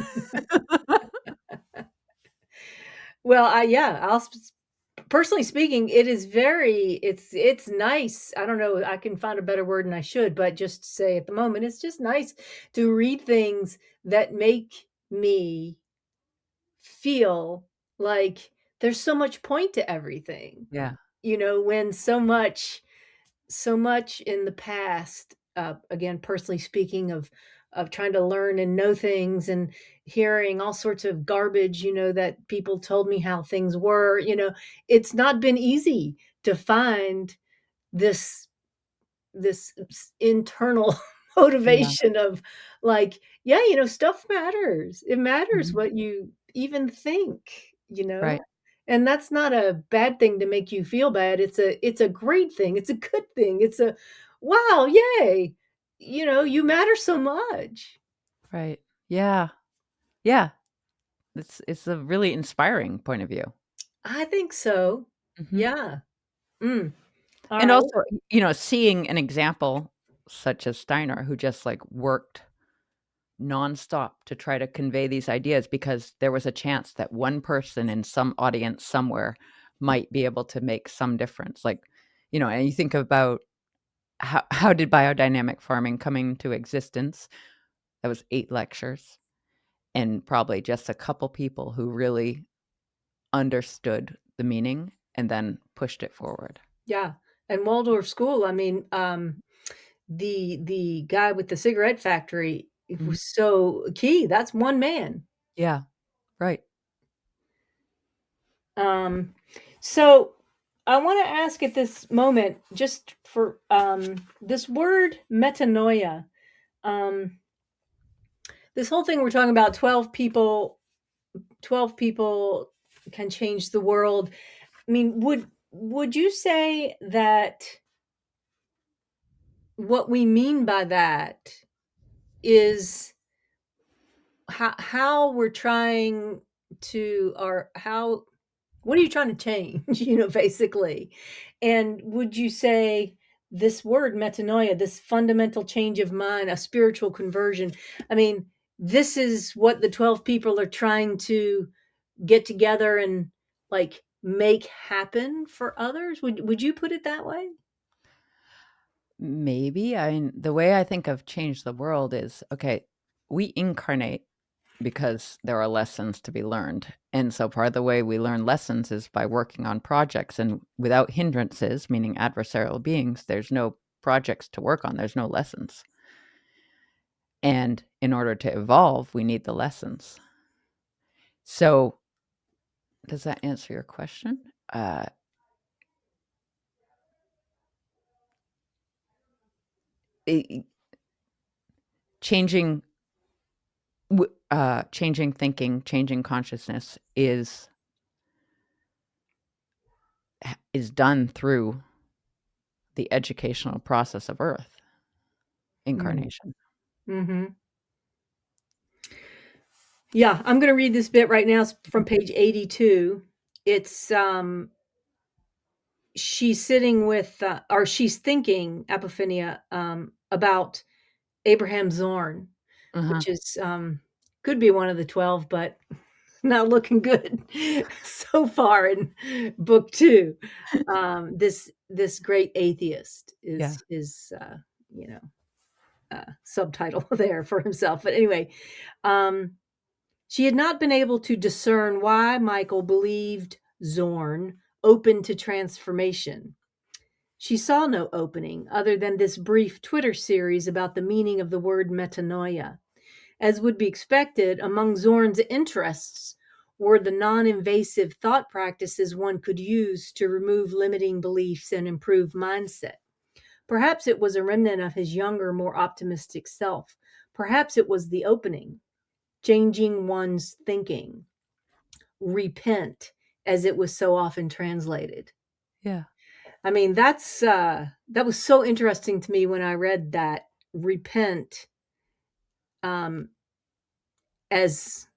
Well, yeah, personally speaking, it is very it's nice. I don't know, I can find a better word than I should, but just to say at the moment, it's just nice to read things that make me feel like there's so much point to everything. Yeah, When so much in the past, again, personally speaking, of trying to learn and know things and hearing all sorts of garbage, that people told me how things were, it's not been easy to find this internal yeah, motivation of like, yeah, stuff matters. It matters mhm, what you even think, right, and that's not a bad thing to make you feel bad. It's a great thing. It's a good thing. It's a wow, yay. You matter so much. right. Yeah, yeah, it's a really inspiring point of view. I think so. Mhm. Yeah. Mm. All And right. also, seeing an example such as Steiner who just, like, worked nonstop to try to convey these ideas because there was a chance that one person in some audience somewhere might be able to make some difference. Like, and you think about how did biodynamic farming come into existence? That was 8 lectures and probably just a couple people who really understood the meaning and then pushed it forward. Yeah. And Waldorf School, I mean, the guy with the cigarette factory, it Mhm. was so key. That's one man. Yeah, right. Um, so I want to ask at this moment, just for this word metanoia. Um, this whole thing we're talking about 12 people can change the world. I mean, would you say that what we mean by that is how we're trying to or how what are you trying to change, basically? And would you say this word metanoia, this fundamental change of mind, a spiritual conversion, I mean, this is what the 12 people are trying to get together and like make happen for others? Would you put it that way? Maybe. The way I think of change the world is, okay, we incarnate because there are lessons to be learned. And so part of the way we learn lessons is by working on projects. And without hindrances, meaning adversarial beings, there's no projects to work on, there's no lessons. And in order to evolve, we need the lessons. So, does that answer your question? It, changing, changing thinking, changing consciousness is done through the educational process of Earth Mm. incarnation. Mhm. Yeah, I'm gonna read this bit right now. It's from page 82. It's, she's sitting with, or she's thinking, Apophenia, about Abraham Zorn, Uh-huh. which is, could be one of the 12, but not looking good so far in book 2. This great atheist Yeah. is you know, subtitle there for himself. But anyway, um, she had not been able to discern why Michael believed Zorn open to transformation. She saw no opening other than this brief Twitter series about the meaning of the word metanoia. As would be expected, among Zorn's interests were the non invasive thought practices one could use to remove limiting beliefs and improve mindset. Perhaps it was a remnant of his younger, more optimistic self. Perhaps it was the opening, changing one's thinking, repent, as it was so often translated. Yeah. I mean, that was so interesting to me when I read that, repent, um, as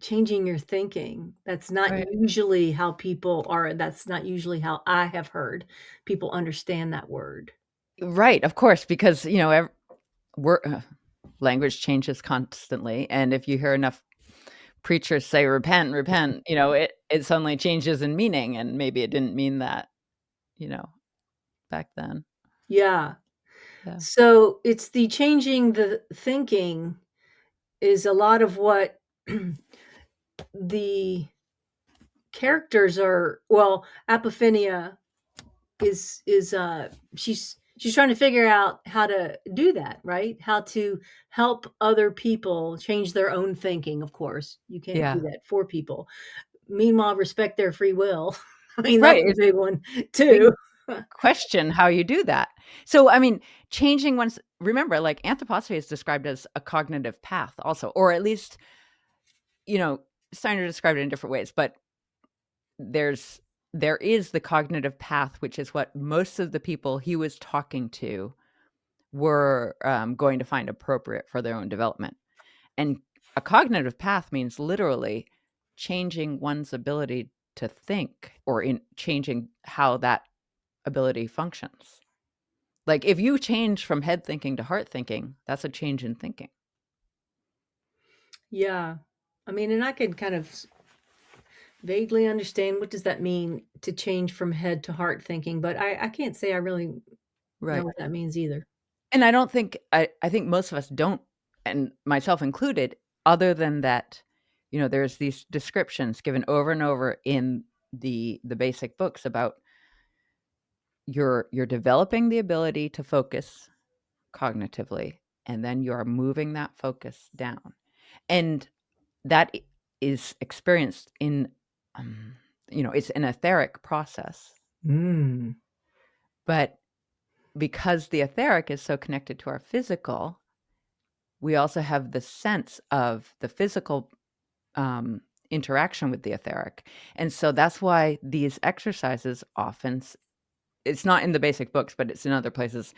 changing your thinking. That's not Right. usually how people are, that's not usually how I have heard people understand that word. Right, of course, because, we're language changes constantly, and if you hear enough preachers say, "Repent, repent," it suddenly changes in meaning, and maybe it didn't mean that, you know, back then. Yeah. Yeah. So it's the changing the thinking is a lot of what the characters are, well, Apophenia is she's trying to figure out how to do that, right? How to help other people change their own thinking, of course. You can't do Yeah. that for people. Meanwhile, respect their free will. I mean, that's Right, a it's big one big too. question how you do that. So, I mean, changing one's remember, like, anthroposophy is described as a cognitive path also, or at least, you know, Steiner described it in different ways, but there's there is the cognitive path, which is what most of the people he was talking to were, going to find appropriate for their own development. And a cognitive path means literally changing one's ability to think or in changing how that ability functions. Like, if you change from head thinking to heart thinking, that's a change in thinking. Yeah. I mean, and I can kind of vaguely understand what does that mean to change from head to heart thinking, but I can't say I really know Right. what that means either. And I don't think I think most of us don't, and myself included, other than that, there's these descriptions given over and over in the basic books about you're developing the ability to focus cognitively, and then you're moving that focus down. And that is experienced in, um, it's an etheric process. Mm. But because the etheric is so connected to our physical, we also have the sense of the physical interaction with the etheric. And so that's why these exercises often, it's not in the basic books, but it's in other places,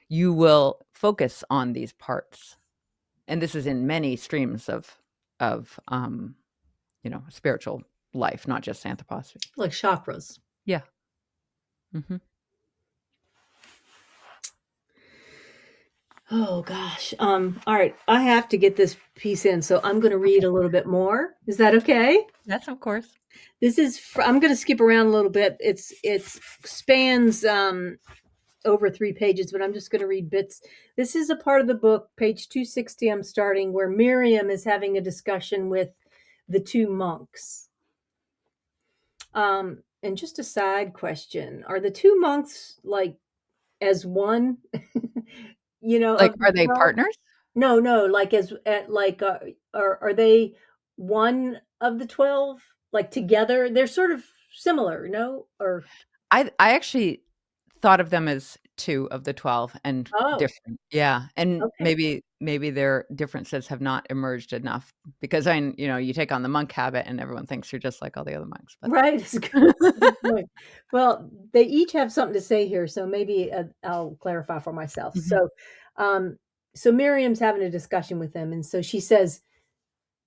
you will focus on these parts. And this is in many streams of spiritual life, not just anthroposophy. Like chakras. Yeah. Mhm. Oh gosh. All right. I have to get this piece in, so I'm going to read Okay. a little bit more. Is that okay? Yes, of course. This is. I'm going to skip around a little bit. It spans over 3 pages, but I'm just going to read bits. This is a part of the book, page 260. I'm starting where Miriam is having a discussion with the two monks. And just a side question: are the two monks like as one? Like, Of the are they 12? partners? No, no, like as like are they one of the 12? Like together? They're sort of similar, no? Or I actually thought of them as 2 of the 12 and oh, different. Yeah, and okay. maybe their differences have not emerged enough because you take on the monk habit and everyone thinks you're just like all the other monks, but Right, it's a good point. Well, they each have something to say here, so maybe, I'll clarify for myself. Mhm. Um, so Miriam's having a discussion with them, and so she says,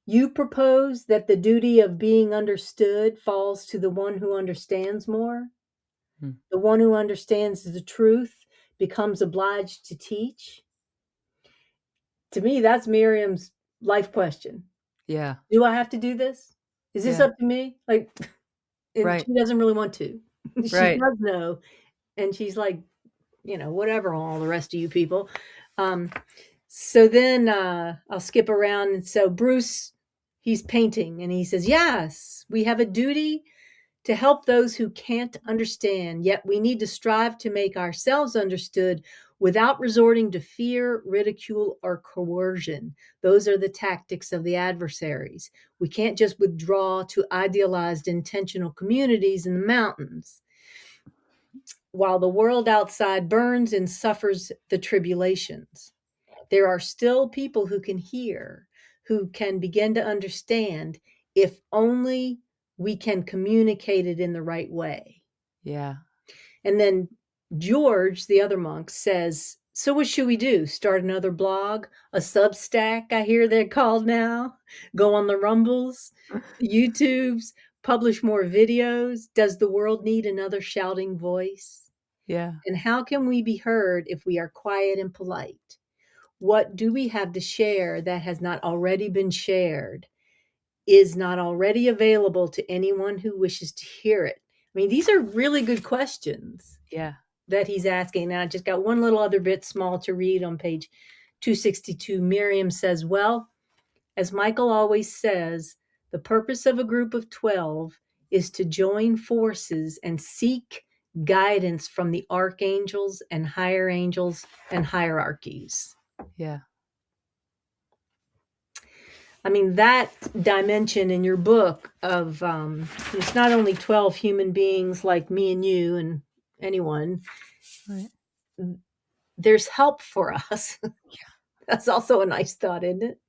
"You propose that the duty of being understood falls to the one who understands more? Mm. The one who understands the truth becomes obliged to teach?" To me, that's Miriam's life question. Yeah, Do I have to do this? Is this yeah. up to me? Like, and Right, she doesn't really want to. She right. does know, and she's like, whatever, all the rest of you people. Um, so then I'll skip around. And so Bruce, he's painting and he says, "Yes, we have a duty to help those who can't understand, yet we need to strive to make ourselves understood without resorting to fear, ridicule, or coercion. Those are the tactics of the adversaries. We can't just withdraw to idealized intentional communities in the mountains while the world outside burns and suffers the tribulations. There are still people who can hear, who can begin to understand, if only we can communicate it in the right way." Yeah, And then George, the other monk, says, "So what should we do? Start another blog? A Substack, I hear they're called now? Go on the Rumbles, the YouTubes, publish more videos? Does the world need another shouting voice? yeah, And how can we be heard if we are quiet and polite? What do we have to share that has not already been shared, is not already available to anyone who wishes to hear it?" I mean, these are really good questions yeah, that he's asking. Now, I just got one little other bit small to read on page 262. Miriam says, "Well, as Michael always says, the purpose of a group of 12 is to join forces and seek guidance from the archangels and higher angels and hierarchies." yeah. I mean, that dimension in your book of it's not only 12 human beings like me and you and anyone, Right. there's help for us. That's also a nice thought, isn't it?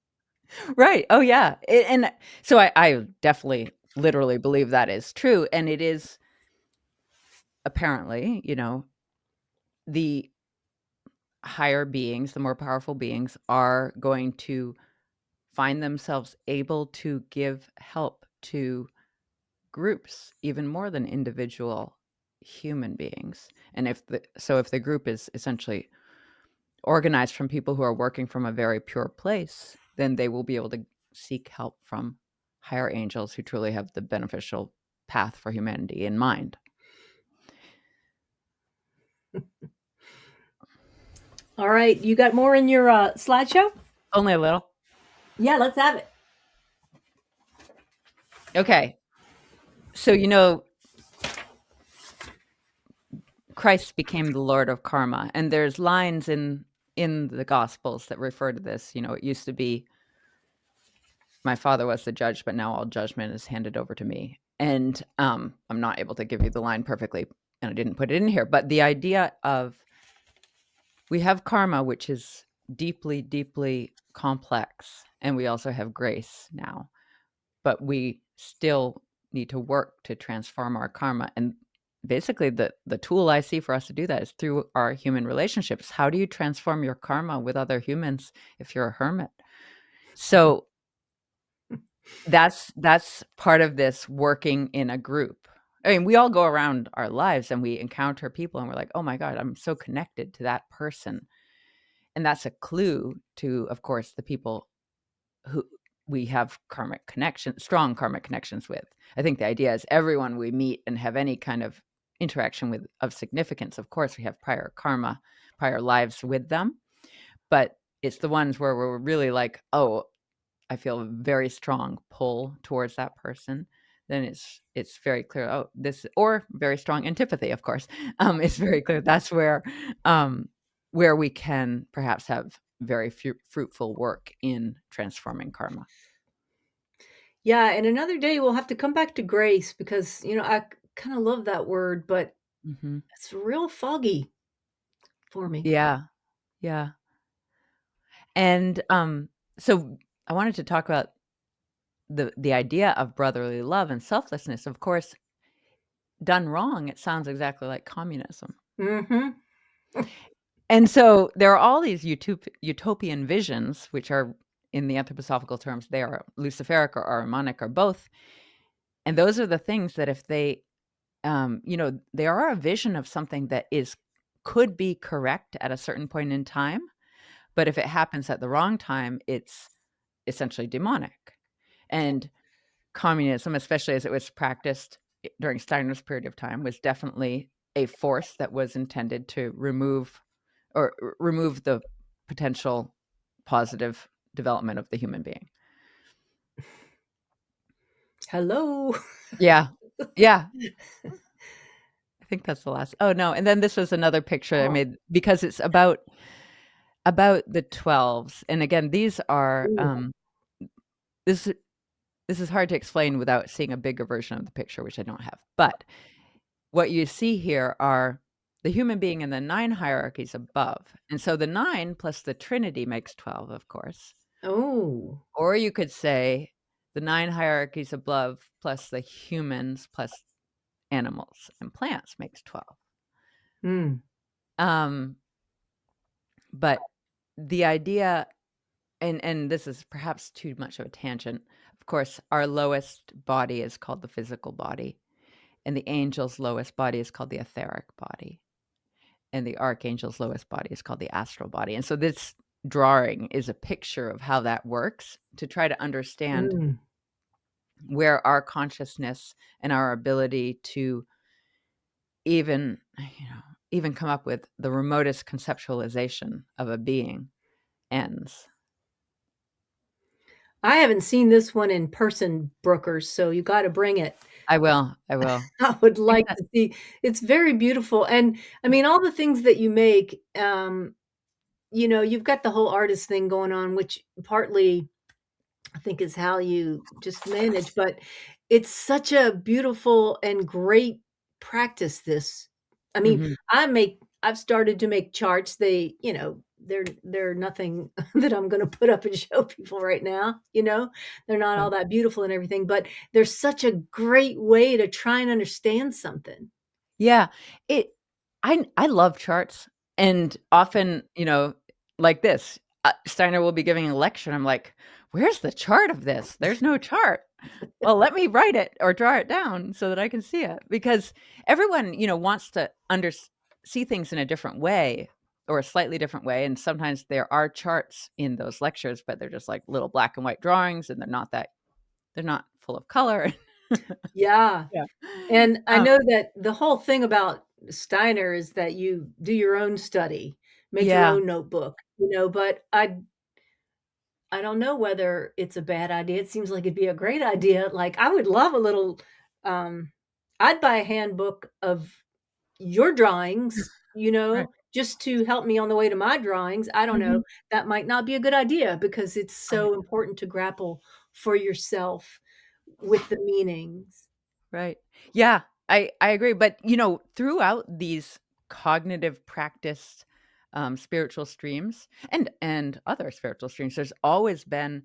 Right, oh, yeah, and so I definitely literally believe that is true, and it is apparently, the higher beings, the more powerful beings are going to find themselves able to give help to groups even more than individual human beings. And if the group is essentially organized from people who are working from a very pure place, then they will be able to seek help from higher angels who truly have the beneficial path for humanity in mind. All right, you got more in your slideshow? Only a little. Yeah, let's have it. Okay. So Christ became the Lord of karma, and there's lines in the Gospels that refer to this. It used to be, "My Father was the judge, but now all judgment is handed over to me." And I'm not able to give you the line perfectly, and I didn't put it in here. But the idea of we have karma, which is deeply, deeply complex, and we also have grace now, but we still need to work to transform our karma. And basically, the tool I see for us to do that is through our human relationships. How do you transform your karma with other humans if you're a hermit? So that's part of this working in a group. I mean, we all go around our lives and we encounter people and we're like, "Oh my god, I'm so connected to that person." and that's a clue to, of course, the people who we have strong karmic connections with. I think the idea is everyone we meet and have any kind of interaction with of significance, of course, we have prior karma, prior lives with them, but it's the ones where we're really like, "Oh, I feel a very strong pull towards that person," then it's very clear, oh, this or very strong antipathy, of course. It's very clear that's where we can perhaps have very fruitful work in transforming karma. Yeah, and another day we'll have to come back to grace because, I kinda love that word, but Mhm. it's real foggy for me. Yeah, yeah. And, so I wanted to talk about the idea of brotherly love and selflessness. Of course, done wrong, it sounds exactly like communism. Mhm. And so there are all these utopian visions, which are in the anthroposophical terms, they are Luciferic or Ahrimanic or both. And those are the things that if they are a vision of something that could be correct at a certain point in time, but if it happens at the wrong time, it's essentially demonic. And communism, especially as it was practiced during Steiner's period of time, was definitely a force that was intended to remove the potential positive development of the human being. Hello. Yeah. Yeah. I think that's the last. Oh, no, and then this was another picture I Oh, made because it's about the 12s, and again, these are, ooh. this this is hard to explain without seeing a bigger version of the picture, which I don't have, but what you see here are the human being in the 9 hierarchies above, and so the 9 plus the Trinity makes 12, of course. Oh. Or you could say the 9 hierarchies above plus the humans plus animals and plants makes 12. Mm. Um, but the idea and this is perhaps too much of a tangent. Of course, our lowest body is called the physical body, and the angel's lowest body is called the etheric body, and the archangel's lowest body is called the astral body. And so this drawing is a picture of how that works to try to understand Mm. where our consciousness and our ability to even, even come up with the remotest conceptualization of a being ends. I haven't seen this one in person, Brookers, so you gotta bring it. I will. I would I think like that to see. It's very beautiful, and, I mean, all the things that you make, you've got the whole artist thing going on, which partly I think is how you just manage, but it's such a beautiful and great practice, this. I mean, Mhm, I've started to make charts. They're nothing that I'm gonna put up and show people right now, you know? They're not all right. that beautiful and everything, but they're such a great way to try and understand something. Yeah, it I love charts, and often, like this, Steiner will be giving a lecture, and I'm like, "Where's the chart of this? There's no chart." Well, let me write it or draw it down so that I can see it, because everyone, wants to see things in a different way or a slightly different way, and sometimes there are charts in those lectures, but they're just like little black and white drawings, and they're not full of color. Yeah. Yeah. And I Um, know that the whole thing about Steiner is that you do your own study, make your yeah. own notebook, but I don't know whether it's a bad idea. It seems like it'd be a great idea. Like, I would love a little, um I'd buy a handbook of your drawings, Right. just to help me on the way to my drawings. I don't know. Mhm. That might not be a good idea because it's Right. so important to grapple for yourself with the meanings. Right. Yeah, I agree, but, throughout these cognitive practice, spiritual streams and other spiritual streams, there's always been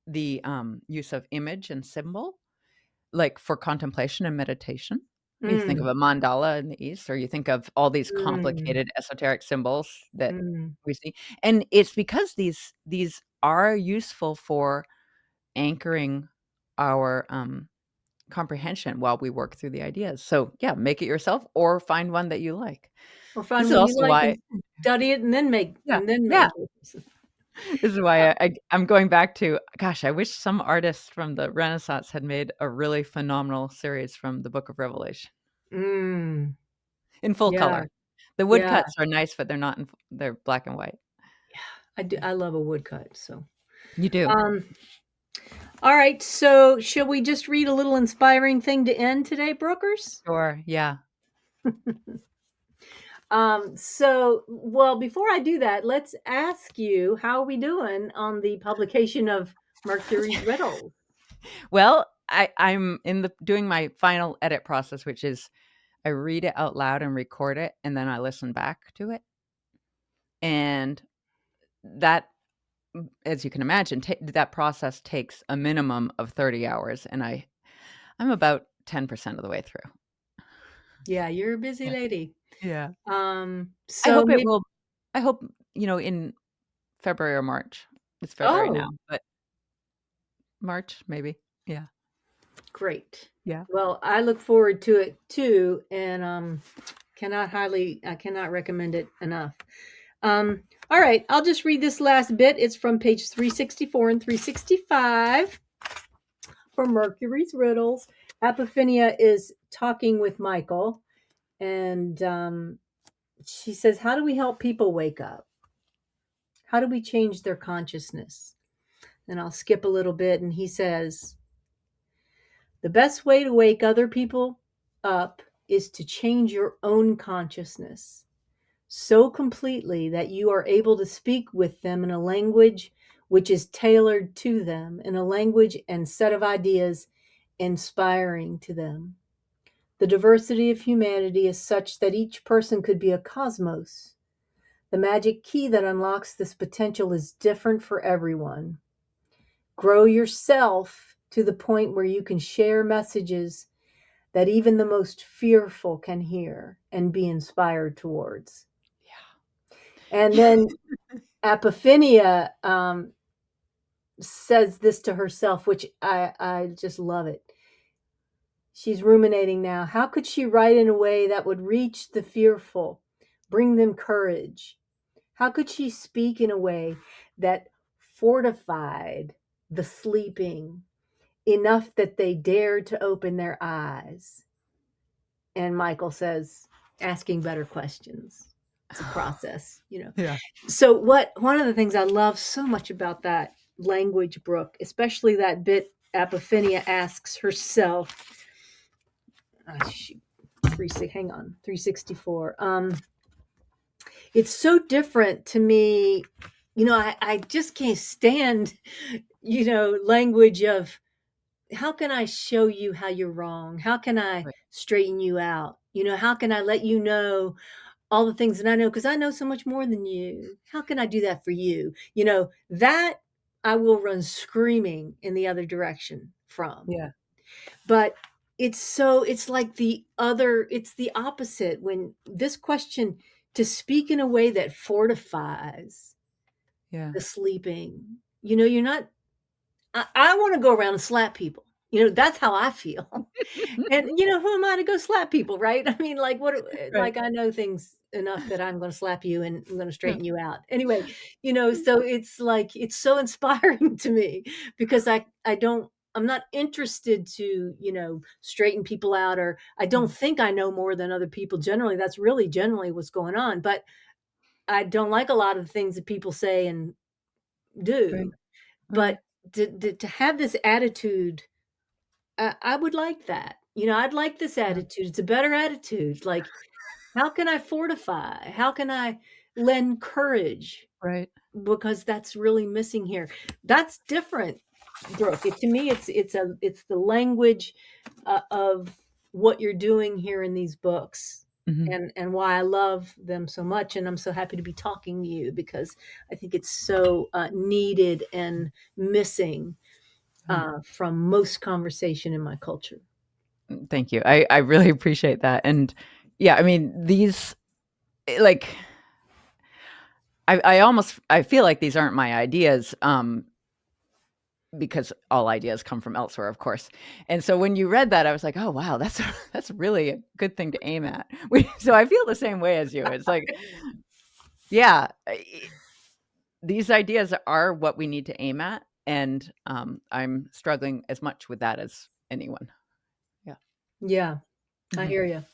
the, use of image and symbol, like, for contemplation and meditation. You think of Mm, a mandala in the East, or you think of all these mm, complicated esoteric symbols that mm. we see, and it's because these are useful for anchoring our, comprehension while we work through the ideas. So, yeah, make it yourself or find one that you like. Or This find is one you also like why and study it and then yeah, make yeah. it. This is why I'm going back to gosh, I wish some artists from the Renaissance had made a really phenomenal series from the Book of Revelation Mm, in full yeah, color. The yeah, woodcuts are nice, but they're black and white. I love a woodcut, so. You do. Um, all right, so shall we just read a little inspiring thing to end today, Brookers? Sure, yeah. Well, before I do that, let's ask you, how are we doing on the publication of Mercury's Riddles? Well, I'm in the doing my final edit process, which is I read it out loud and record it, and then I listen back to it. And that, as you can imagine, that process takes a minimum of 30 hours, and I'm about 10% of the way through. Yeah, you're a busy Yeah. lady. Yeah. I So hope it maybe, will I hope, in February or March. It's February now, oh, but March, maybe. Yeah. great. Yeah. Well, I look forward to it too, and I cannot recommend it enough. All right, I'll just read this last bit. It's from page 364 and 365 for Mercury's Riddles. Apophenia is talking with Michael, and she says, how do we help people wake up? How do we change their consciousness? And I'll skip a little bit, and he says, the best way to wake other people up is to change your own consciousness so completely that you are able to speak with them in a language which is tailored to them, in a language and set of ideas inspiring to them. The diversity of humanity is such that each person could be a cosmos. The magic key that unlocks this potential is different for everyone. Grow yourself to the point where you can share messages that even the most fearful can hear and be inspired towards. And then Apophenia says this to herself, which I just love it. She's ruminating now. How could she write in a way that would reach the fearful, bring them courage? How could she speak in a way that fortified the sleeping enough that they dared to open their eyes? And Michael says, asking better questions. It's a process. Yeah. So one of the things I love so much about that language, Brooke, especially that bit Apophenia asks herself, shoot, hang on, 364. It's so different to me. I just can't stand, language of, how can I show you how you're wrong? How can I Right. straighten you out? How can I let you know all the things that I know? Because I know so much more than you. How can I do that for you? That I will run screaming in the other direction from. Yeah. But it's like it's the opposite when this question, to speak in a way that fortifies Yeah. the sleeping. You're not, I want to go around and slap people. That's how I feel. And who am I to go slap people, right? I mean, like what? Right. Like I know things enough that I'm going to slap you and I'm going to Yeah. straighten you out. Anyway, so it's like it's so inspiring to me because I'm not interested to straighten people out, or I don't Mm. think I know more than other people. Generally, that's really generally what's going on. But I don't like a lot of the things that people say and Right. do. Right. But to have this attitude, I would like that. I'd like this Yeah. attitude. It's a better attitude. Like, how can I fortify? How can I lend courage? Right. Because that's really missing here. That's different, Brooke. To me, it's the language of what you're doing here in these books, Mhm. and why I love them so much. And I'm so happy to be talking to you because I think it's so needed and missing Right. from most conversation in my culture. Thank you. I really appreciate that. And yeah, I mean, these like I feel like these aren't my ideas. because all ideas come from elsewhere, of course. And so when you read that, I was like, "Oh, wow, that's that's really a good thing to aim at." So I feel the same way as you. It's like, yeah, these ideas are what we need to aim at, and I'm struggling as much with that as anyone. Yeah. Yeah, I Mhm. hear you.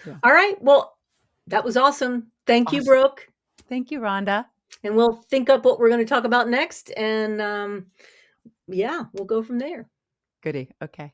Yeah. All right, well, that was awesome. Thank you, Awesome. Brooke, Thank you, Rhonda. and we'll think up what we're gonna talk about next, and, yeah, we'll go from there. Goody. Okay.